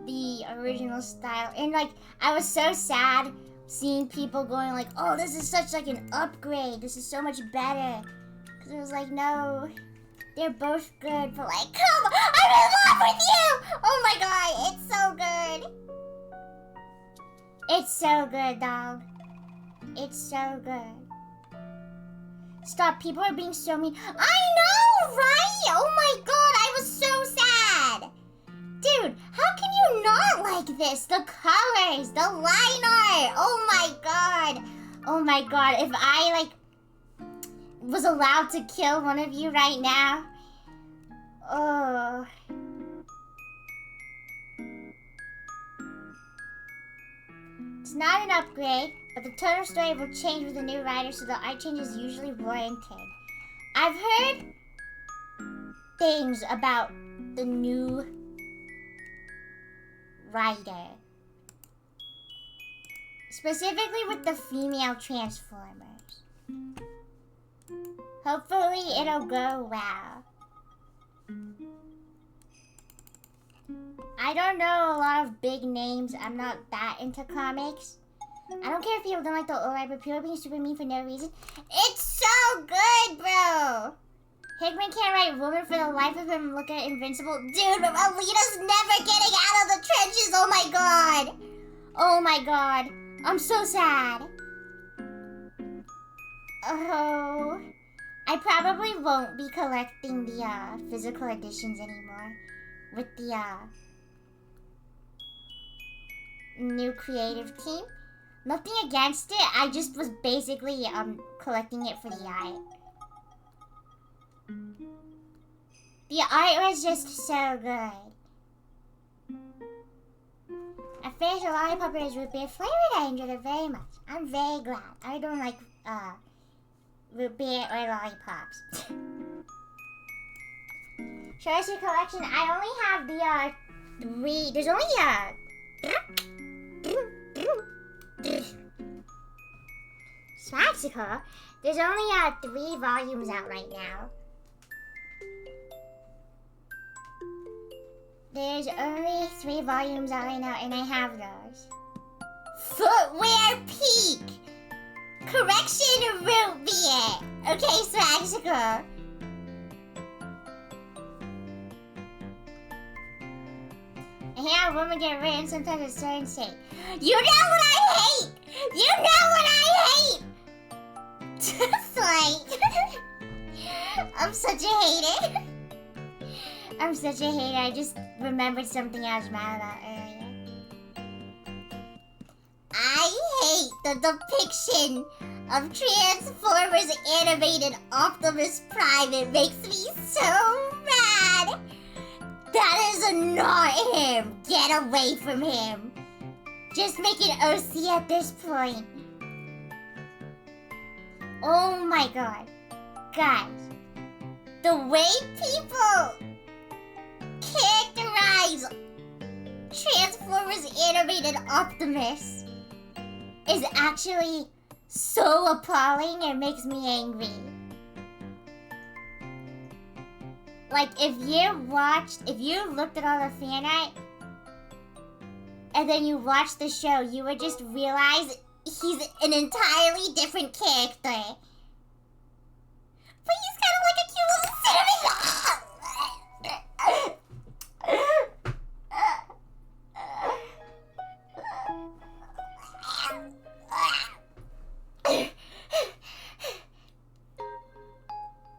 the original style. And like, I was so sad seeing people going like, oh, this is such like an upgrade. This is so much better. Because it was like, no, they're both good. But like, come on, I'm in love with you. Oh my God, it's so good. It's so good, dog. It's so good. Stop, people are being so mean. I know, right? Oh my God, I was so sad. Dude, how can you not like this? The colors, the line art. Oh my God. Oh my God, if I like was allowed to kill one of you right now. Oh. It's not an upgrade, but the total story will change with a new writer, so the art change is usually warranted. I've heard things about the new writer. Specifically with the female Transformers. Hopefully it'll go well. I don't know a lot of big names. I'm not that into comics. I don't care if people don't like the OI, but people are being super mean for no reason. It's so good, bro! Hickman can't write woman for the life of him. Look at Invincible. Dude, Alita's never getting out of the trenches! Oh my God! Oh my God. I'm so sad. Oh. I probably won't be collecting the physical editions anymore. With the new creative team. Nothing against it, I just was basically collecting it for the art. The art was just so good. I finished a Lollipop Rays root beer flavored. I enjoyed it very much. I'm very glad. I don't like root beer or lollipops. Should collection? I only have the 3. There's only Swaxical. There's only 3 volumes out right now. There's only 3 volumes I know, and I have those. Footwear Peak! Correction Root Beer! Okay, Swaxicle. I hear a woman get written sometimes it's so insane. You know what I hate! You know what I hate! Just like... I'm such a hater. I'm such a hater. I just remembered something I was mad about earlier. I hate the depiction of Transformers animated Optimus Prime. It makes me so mad. That is not him. Get away from him. Just make it OC at this point. Oh my god. Guys, the way people characterize Transformers animated Optimus is actually so appalling, it makes me angry. Like, if you looked at all the fan art, and then you watched the show, you would just realize he's an entirely different character. But he's kind of like a cute little cinnamon.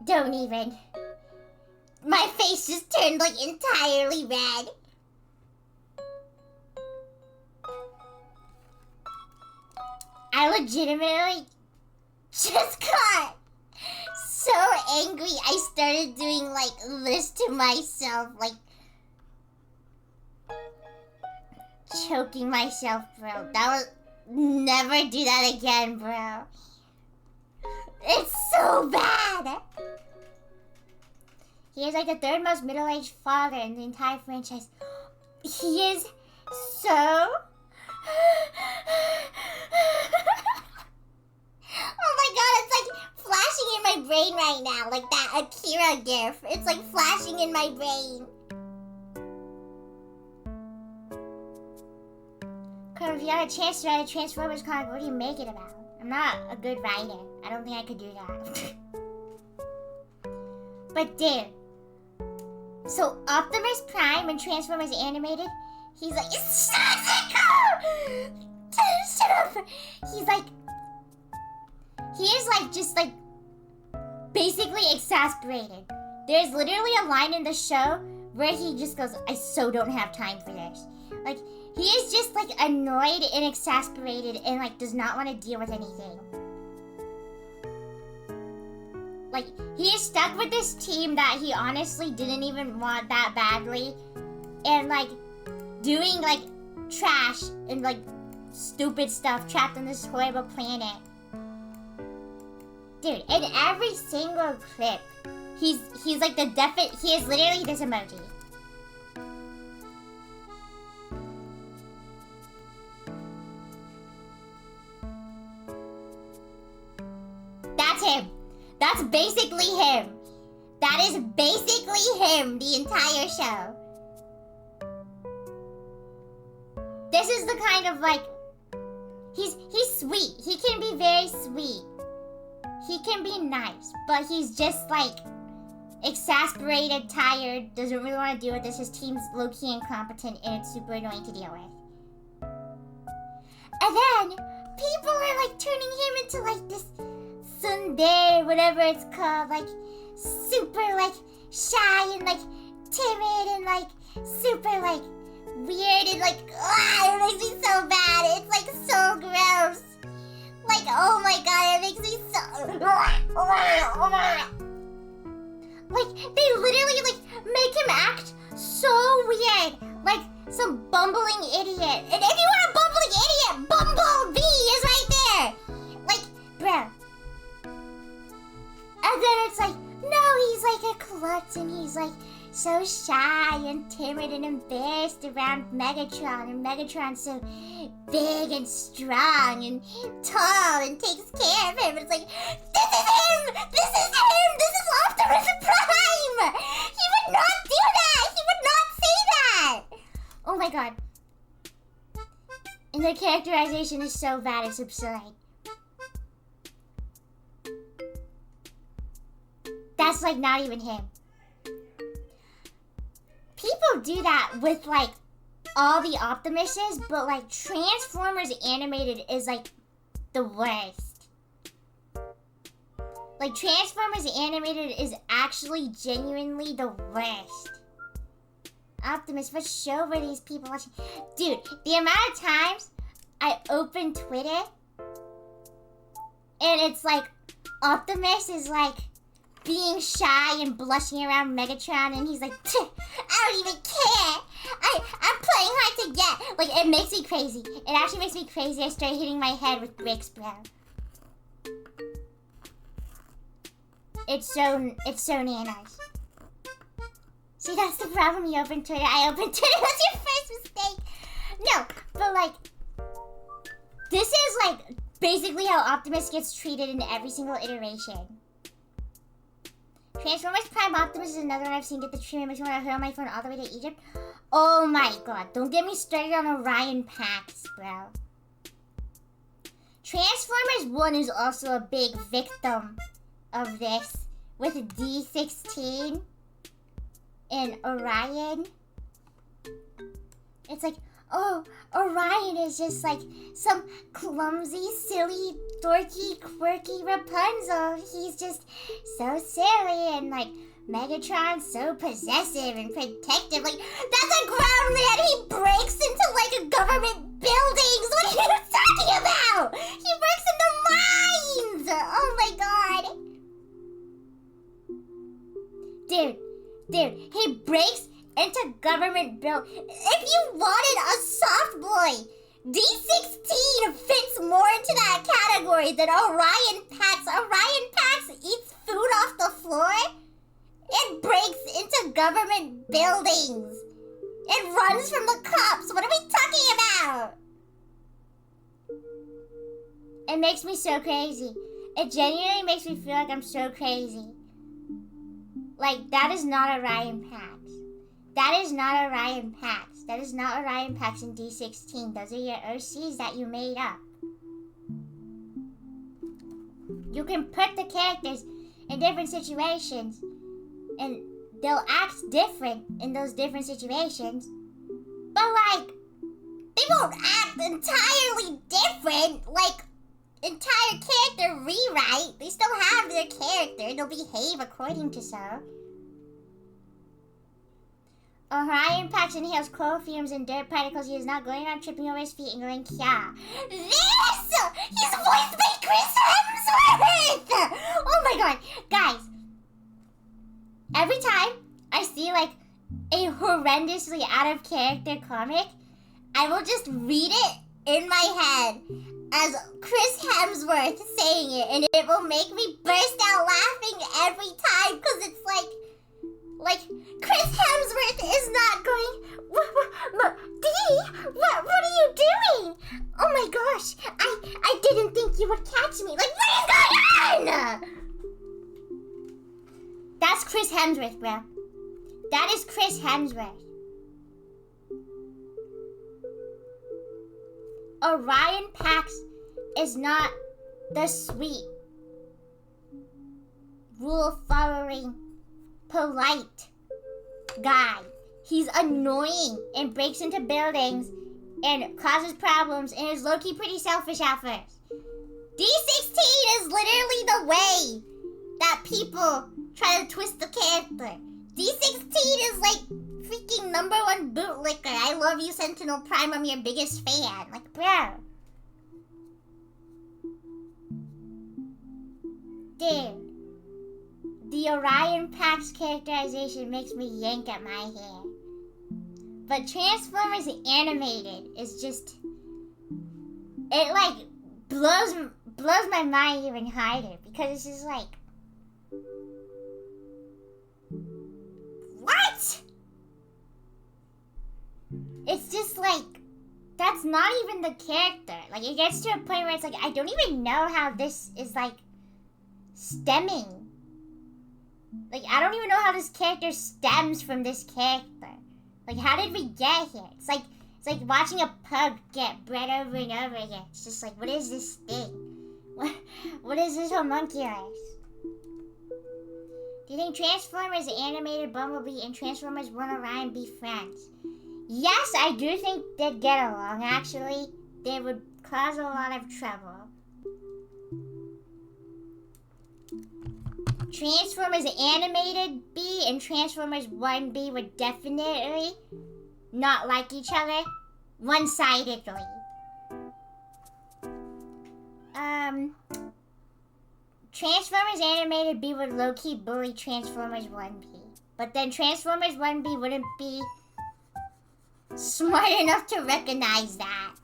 Don't even. My face just turned like entirely red. I legitimately just got so angry I started doing like this to myself, like choking myself, bro. That was, never do that again, bro. It's so bad. He is like the 3rd most middle-aged father in the entire franchise. He is so... Oh my god, it's like flashing in my brain right now. Like that Akira gif. It's like flashing in my brain. Come, if you had a chance to write a Transformers comic, what do you make it about? I'm not a good writer. I don't think I could do that. But dude, so Optimus Prime and Transformers Animated, he's like, shut up! He is like, just like, basically exasperated. There's literally a line in the show where he just goes, I so don't have time for this. Like, he is just like annoyed and exasperated and like does not want to deal with anything. Like, he is stuck with this team that he honestly didn't even want that badly. And like, doing like trash and like stupid stuff trapped on this horrible planet. Dude, in every single clip, he's like the he is literally this emoji. That's him. That's basically him. That is basically him the entire show. This is the kind of like, he's sweet. He can be very sweet. He can be nice, but he's just like exasperated, tired, doesn't really want to deal with this. His team's low-key incompetent and it's super annoying to deal with. And then people are like turning him into like this tsundere, whatever it's called, like super like shy and like timid and like super like weird and like, it makes me so bad. It's like so gross. Like, oh my god, it makes me so... Like, they literally like make him act so weird. Like some bumbling idiot. And if you want a bumbling idiot, Bumblebee is right there. Like, bruh. And then it's like, no, he's like a klutz and he's like so shy and timid and embarrassed around Megatron, and Megatron's so big and strong and tall and takes care of him. And it's like, this is him! This is him! This is Optimus Prime! He would not do that! He would not say that! Oh my god. And the characterization is so bad, it's absurd. That's like not even him. People do that with like all the Optimuses, but like Transformers Animated is like the worst. Like Transformers Animated is actually genuinely the worst. Optimus, what show were these people watching? Dude, the amount of times I open Twitter and it's like Optimus is like being shy and blushing around Megatron, and he's like, I don't even care. I'm playing hard to get. Like, it makes me crazy. It actually makes me crazy. I start hitting my head with bricks, bro. It's so nanas. See, that's the problem. You open Twitter. I opened Twitter. That's your first mistake. No, but like, this is like basically how Optimus gets treated in every single iteration. Transformers Prime Optimus is another one I've seen get the treatment makes me want to hurl my phone all the way to Egypt. Oh my god, don't get me started on Orion Pax, bro. Transformers 1 is also a big victim of this with D16 and Orion. It's like, oh, Orion is just like some clumsy, silly, dorky, quirky Rapunzel. He's just so silly, and like Megatron's so possessive and protective. Like, that's a grown man. He breaks into like a government buildings. What are you talking about? He breaks into mines. Oh my god. Dude, he breaks into government build. If you wanted a soft boy, D16 fits more into that category than Orion Pax. Orion Pax eats food off the floor. It breaks into government buildings. It runs from the cops. What are we talking about? It makes me so crazy. It genuinely makes me feel like I'm so crazy. Like, that is not Orion Pax. That is not Orion Pax. That is not Orion Pax in D16. Those are your OCs that you made up. You can put the characters in different situations, and they'll act different in those different situations. But, like, they won't act entirely different. Like, entire character rewrite. They still have their character. They'll behave according to so. Orion Pax inhales coal fumes and dirt particles. He is not going around tripping over his feet and going, yeah. This! He's voiced by Chris Hemsworth! Oh my god. Guys, every time I see like a horrendously out of character comic, I will just read it in my head as Chris Hemsworth saying it, and it will make me burst out laughing every time, because it's like Chris Hemsworth is not going, D, what are you doing? Oh my gosh, I didn't think you would catch me. Like, what is going on? That's Chris Hemsworth, bro. That is Chris Hemsworth. Orion Pax is not the sweet, rule-following, polite guy. He's annoying and breaks into buildings and causes problems and is low-key pretty selfish at first. D16 is literally the way that people try to twist the character. D16 is like freaking #1 bootlicker. I love you, Sentinel Prime. I'm your biggest fan. Like, bro. Dude. The Orion Pax characterization makes me yank at my hair. But Transformers Animated is just... It, like, blows my mind even harder. Because it's just like... What? It's just like, that's not even the character. Like, it gets to a point where it's like, I don't even know how this is, like, stemming. Like, I don't even know how this character stems from this character. Like, how did we get here? It's like watching a pug get bred over and over again. It's just like, what is this thing? What is this homunculus? Do you think Transformers, the animated Bumblebee, and Transformers 1 Orion be friends? Yes, I do think they'd get along, actually. They would cause a lot of trouble. Transformers animated B and Transformers 1B would definitely not like each other one-sidedly. Transformers animated B would low-key bully Transformers 1B. But then Transformers 1B wouldn't be smart enough to recognize that.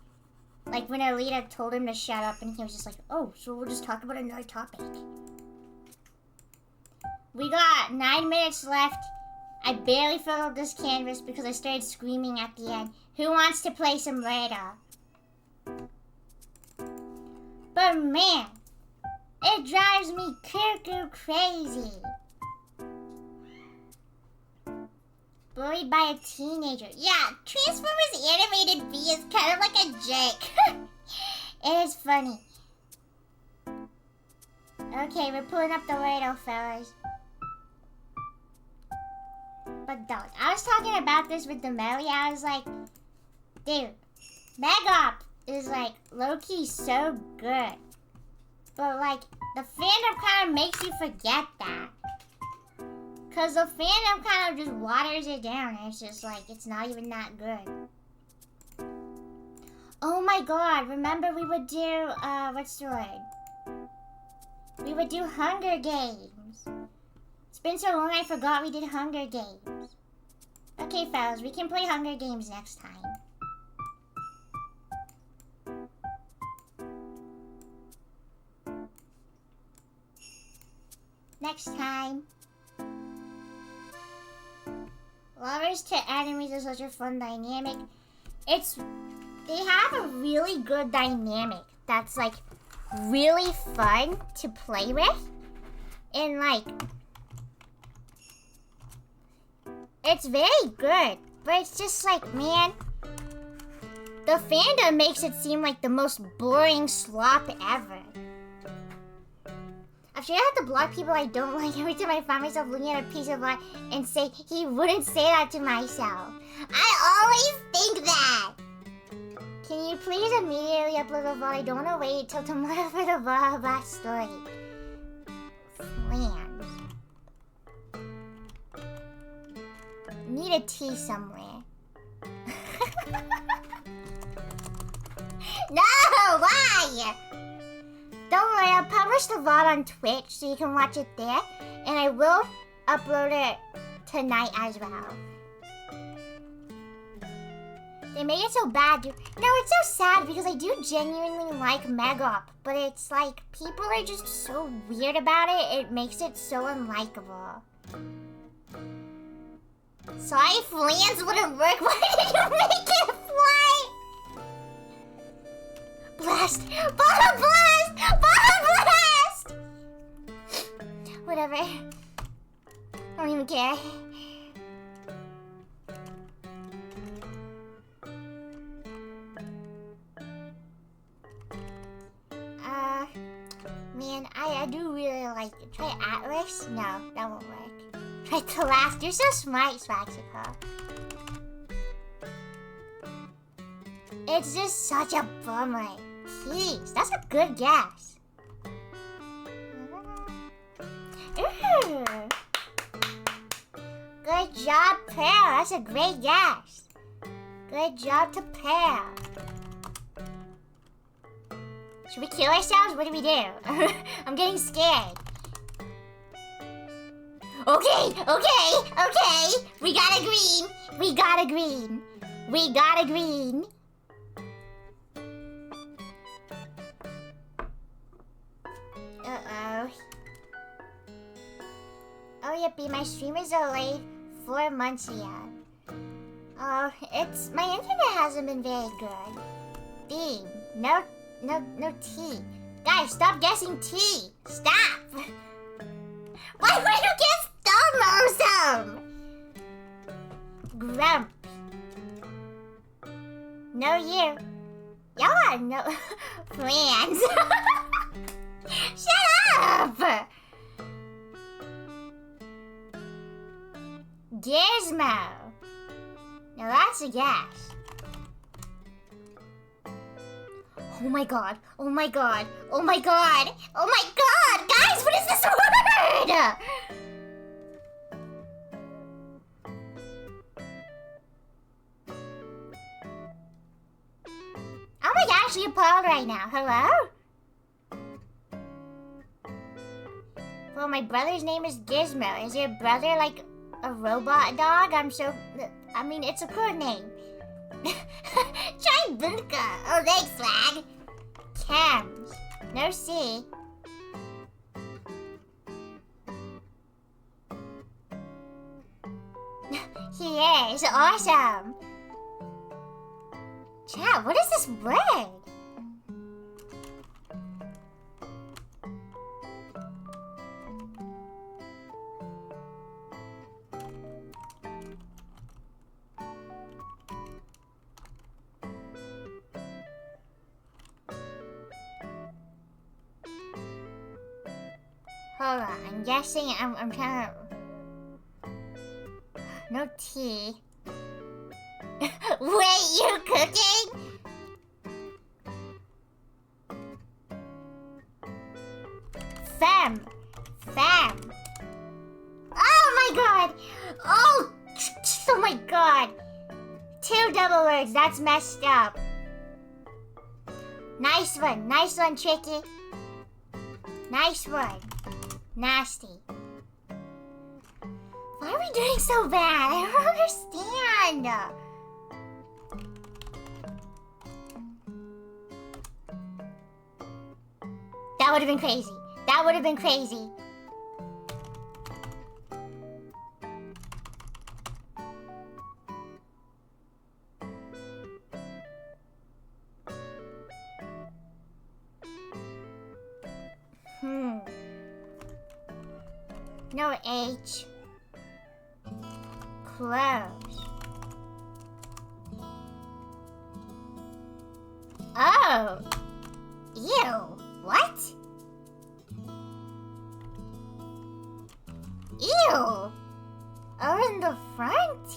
Like when Alita told him to shut up and he was just like, oh, so we'll just talk about another topic. We got 9 minutes left. I barely filled up this canvas because I started screaming at the end. Who wants to play some radar? But man, it drives me cuckoo crazy. Bullied by a teenager. Yeah, Transformers animated B is kind of like a jerk. It is funny. Okay, we're pulling up the radar, fellas. But don't. I was talking about this with the Melly. I was like, dude, Megop is like low-key so good. But like, the fandom kind of makes you forget that. Cause the fandom kind of just waters it down. And it's just like, it's not even that good. Oh my god, remember we would do, what's the word? We would do Hunger Games. It's been so long I forgot we did Hunger Games. Okay, fellas, we can play Hunger Games next time. Next time. Lovers to enemies is such a fun dynamic. They have a really good dynamic that's like really fun to play with. And like, it's very good, but it's just like, man, the fandom makes it seem like the most boring slop ever. I'm sure I have to block people I don't like every time I find myself looking at a piece of art and say, he wouldn't say that to myself. I always think that. Can you please immediately upload the VOD? I don't want to wait till tomorrow for the VOD of that story. Plans. Need a tea somewhere. No, why? Don't worry, I'll publish the VOD on Twitch so you can watch it there. And I will upload it tonight as well. They made it so bad, dude. No, it's so sad because I do genuinely like Megop. But it's like, people are just so weird about it. It makes it so unlikable. Sorry if Lance wouldn't work. Why did you make it fly? Blast! Bottom blast! Bottom blast! Whatever. I don't even care. Man, I do really like it. Try Atlas? No, that won't work. Try the last. You're so smart, Swaxica. It's just such a bummer. Jeez, that's a good guess. Ooh. Good job, Pearl. That's a great guess. Good job to Pearl. Should we kill ourselves? What do we do? I'm getting scared. Okay. We got a green. We got a green. We got a green. Uh-oh. Oh, yippee, my stream is delayed 4 months yet. Oh, my internet hasn't been very good. Beam, no tea. Guys, stop guessing tea. Stop. Why would you guess Stomosum? Grump. No, you. Y'all are no plans. Shut up! Gizmo. Now that's a guess. Oh my god. Oh my god. Oh my god. Oh my god. Guys, what is this word? I'm like actually appalled right now. Hello? Well, my brother's name is Gizmo. Is your brother like a robot dog? I mean, it's a cool name. Try Bunka. Oh, thanks, Swag. Chems. No C. He is. Awesome. Chat, what is this word? Hold on, I'm guessing I'm trying to... No T. Wait, you cooking? Fem. Oh my god! Oh my god! 2 double words, that's messed up. Nice one, Tricky. Nice one. Nasty. Why are we doing so bad? I don't understand. That would have been crazy. That would have been crazy. No H. Close. Oh. Ew. What? Ew. Oh, in the front?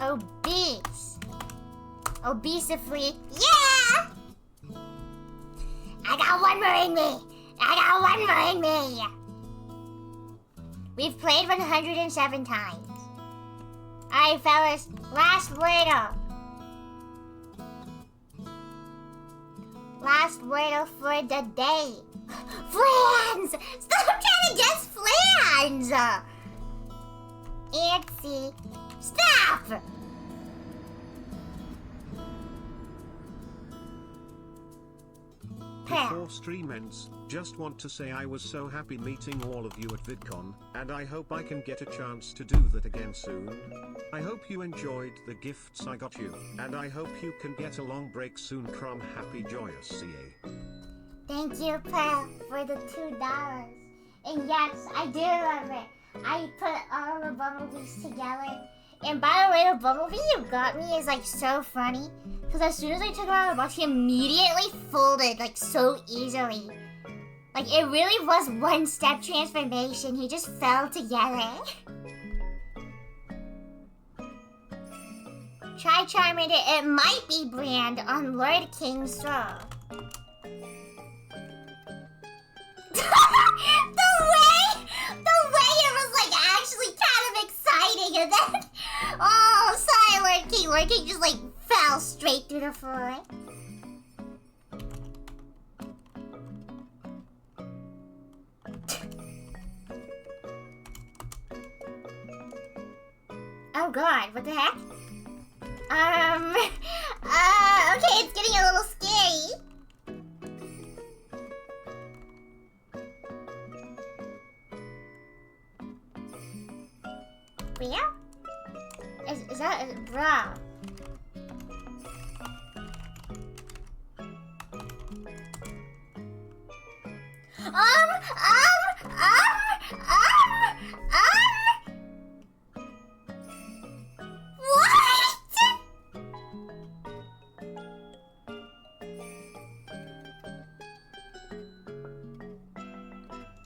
Obese. Obesively. Yeah! I got one more in me. We've played 107 times. Alright, fellas. Last wordle. Last wordle for the day. Flans! Stop trying to guess flans! Antsy. Stop! Before stream ends, just want to say I was so happy meeting all of you at VidCon, and I hope I can get a chance to do that again soon. I hope you enjoyed the gifts I got you, and I hope you can get a long break soon from Happy Joyous CA. Thank you, Pearl, for the $2. And yes, I do love it. I put all the bumblebees together. And by the way, the bumblebee you got me is like so funny. Because as soon as I took him out of the box, he immediately folded like so easily. Like it really was one-step transformation. He just fell together. Try Charmander. It might be brand on Lord King's throne. the way it was like actually kind of exciting, and then oh, sorry, Lord King just like fell straight through the floor. Oh god, what the heck? Okay, it's getting a little scary. Where? Is that a bra? What?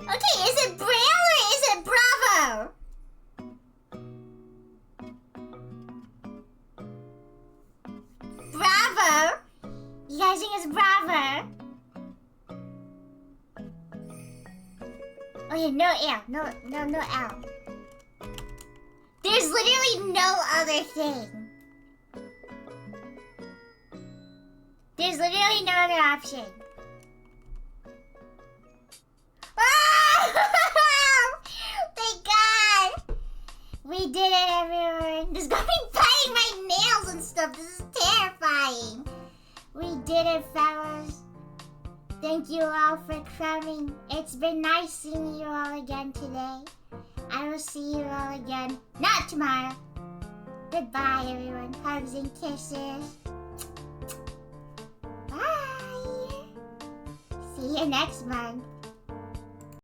Okay, is it Braille or is it Bravo? Bravo? You guys think it's Bravo? Oh yeah, no L. No L. There's literally no other thing. There's literally no other option. Thank God! We did it, everyone. This is gonna be biting my nails and stuff. This is terrifying. We did it, fellas. Thank you all for coming. It's been nice seeing you all again today. I will see you all again, not tomorrow. Goodbye, everyone. Hugs and kisses. Bye. See you next month.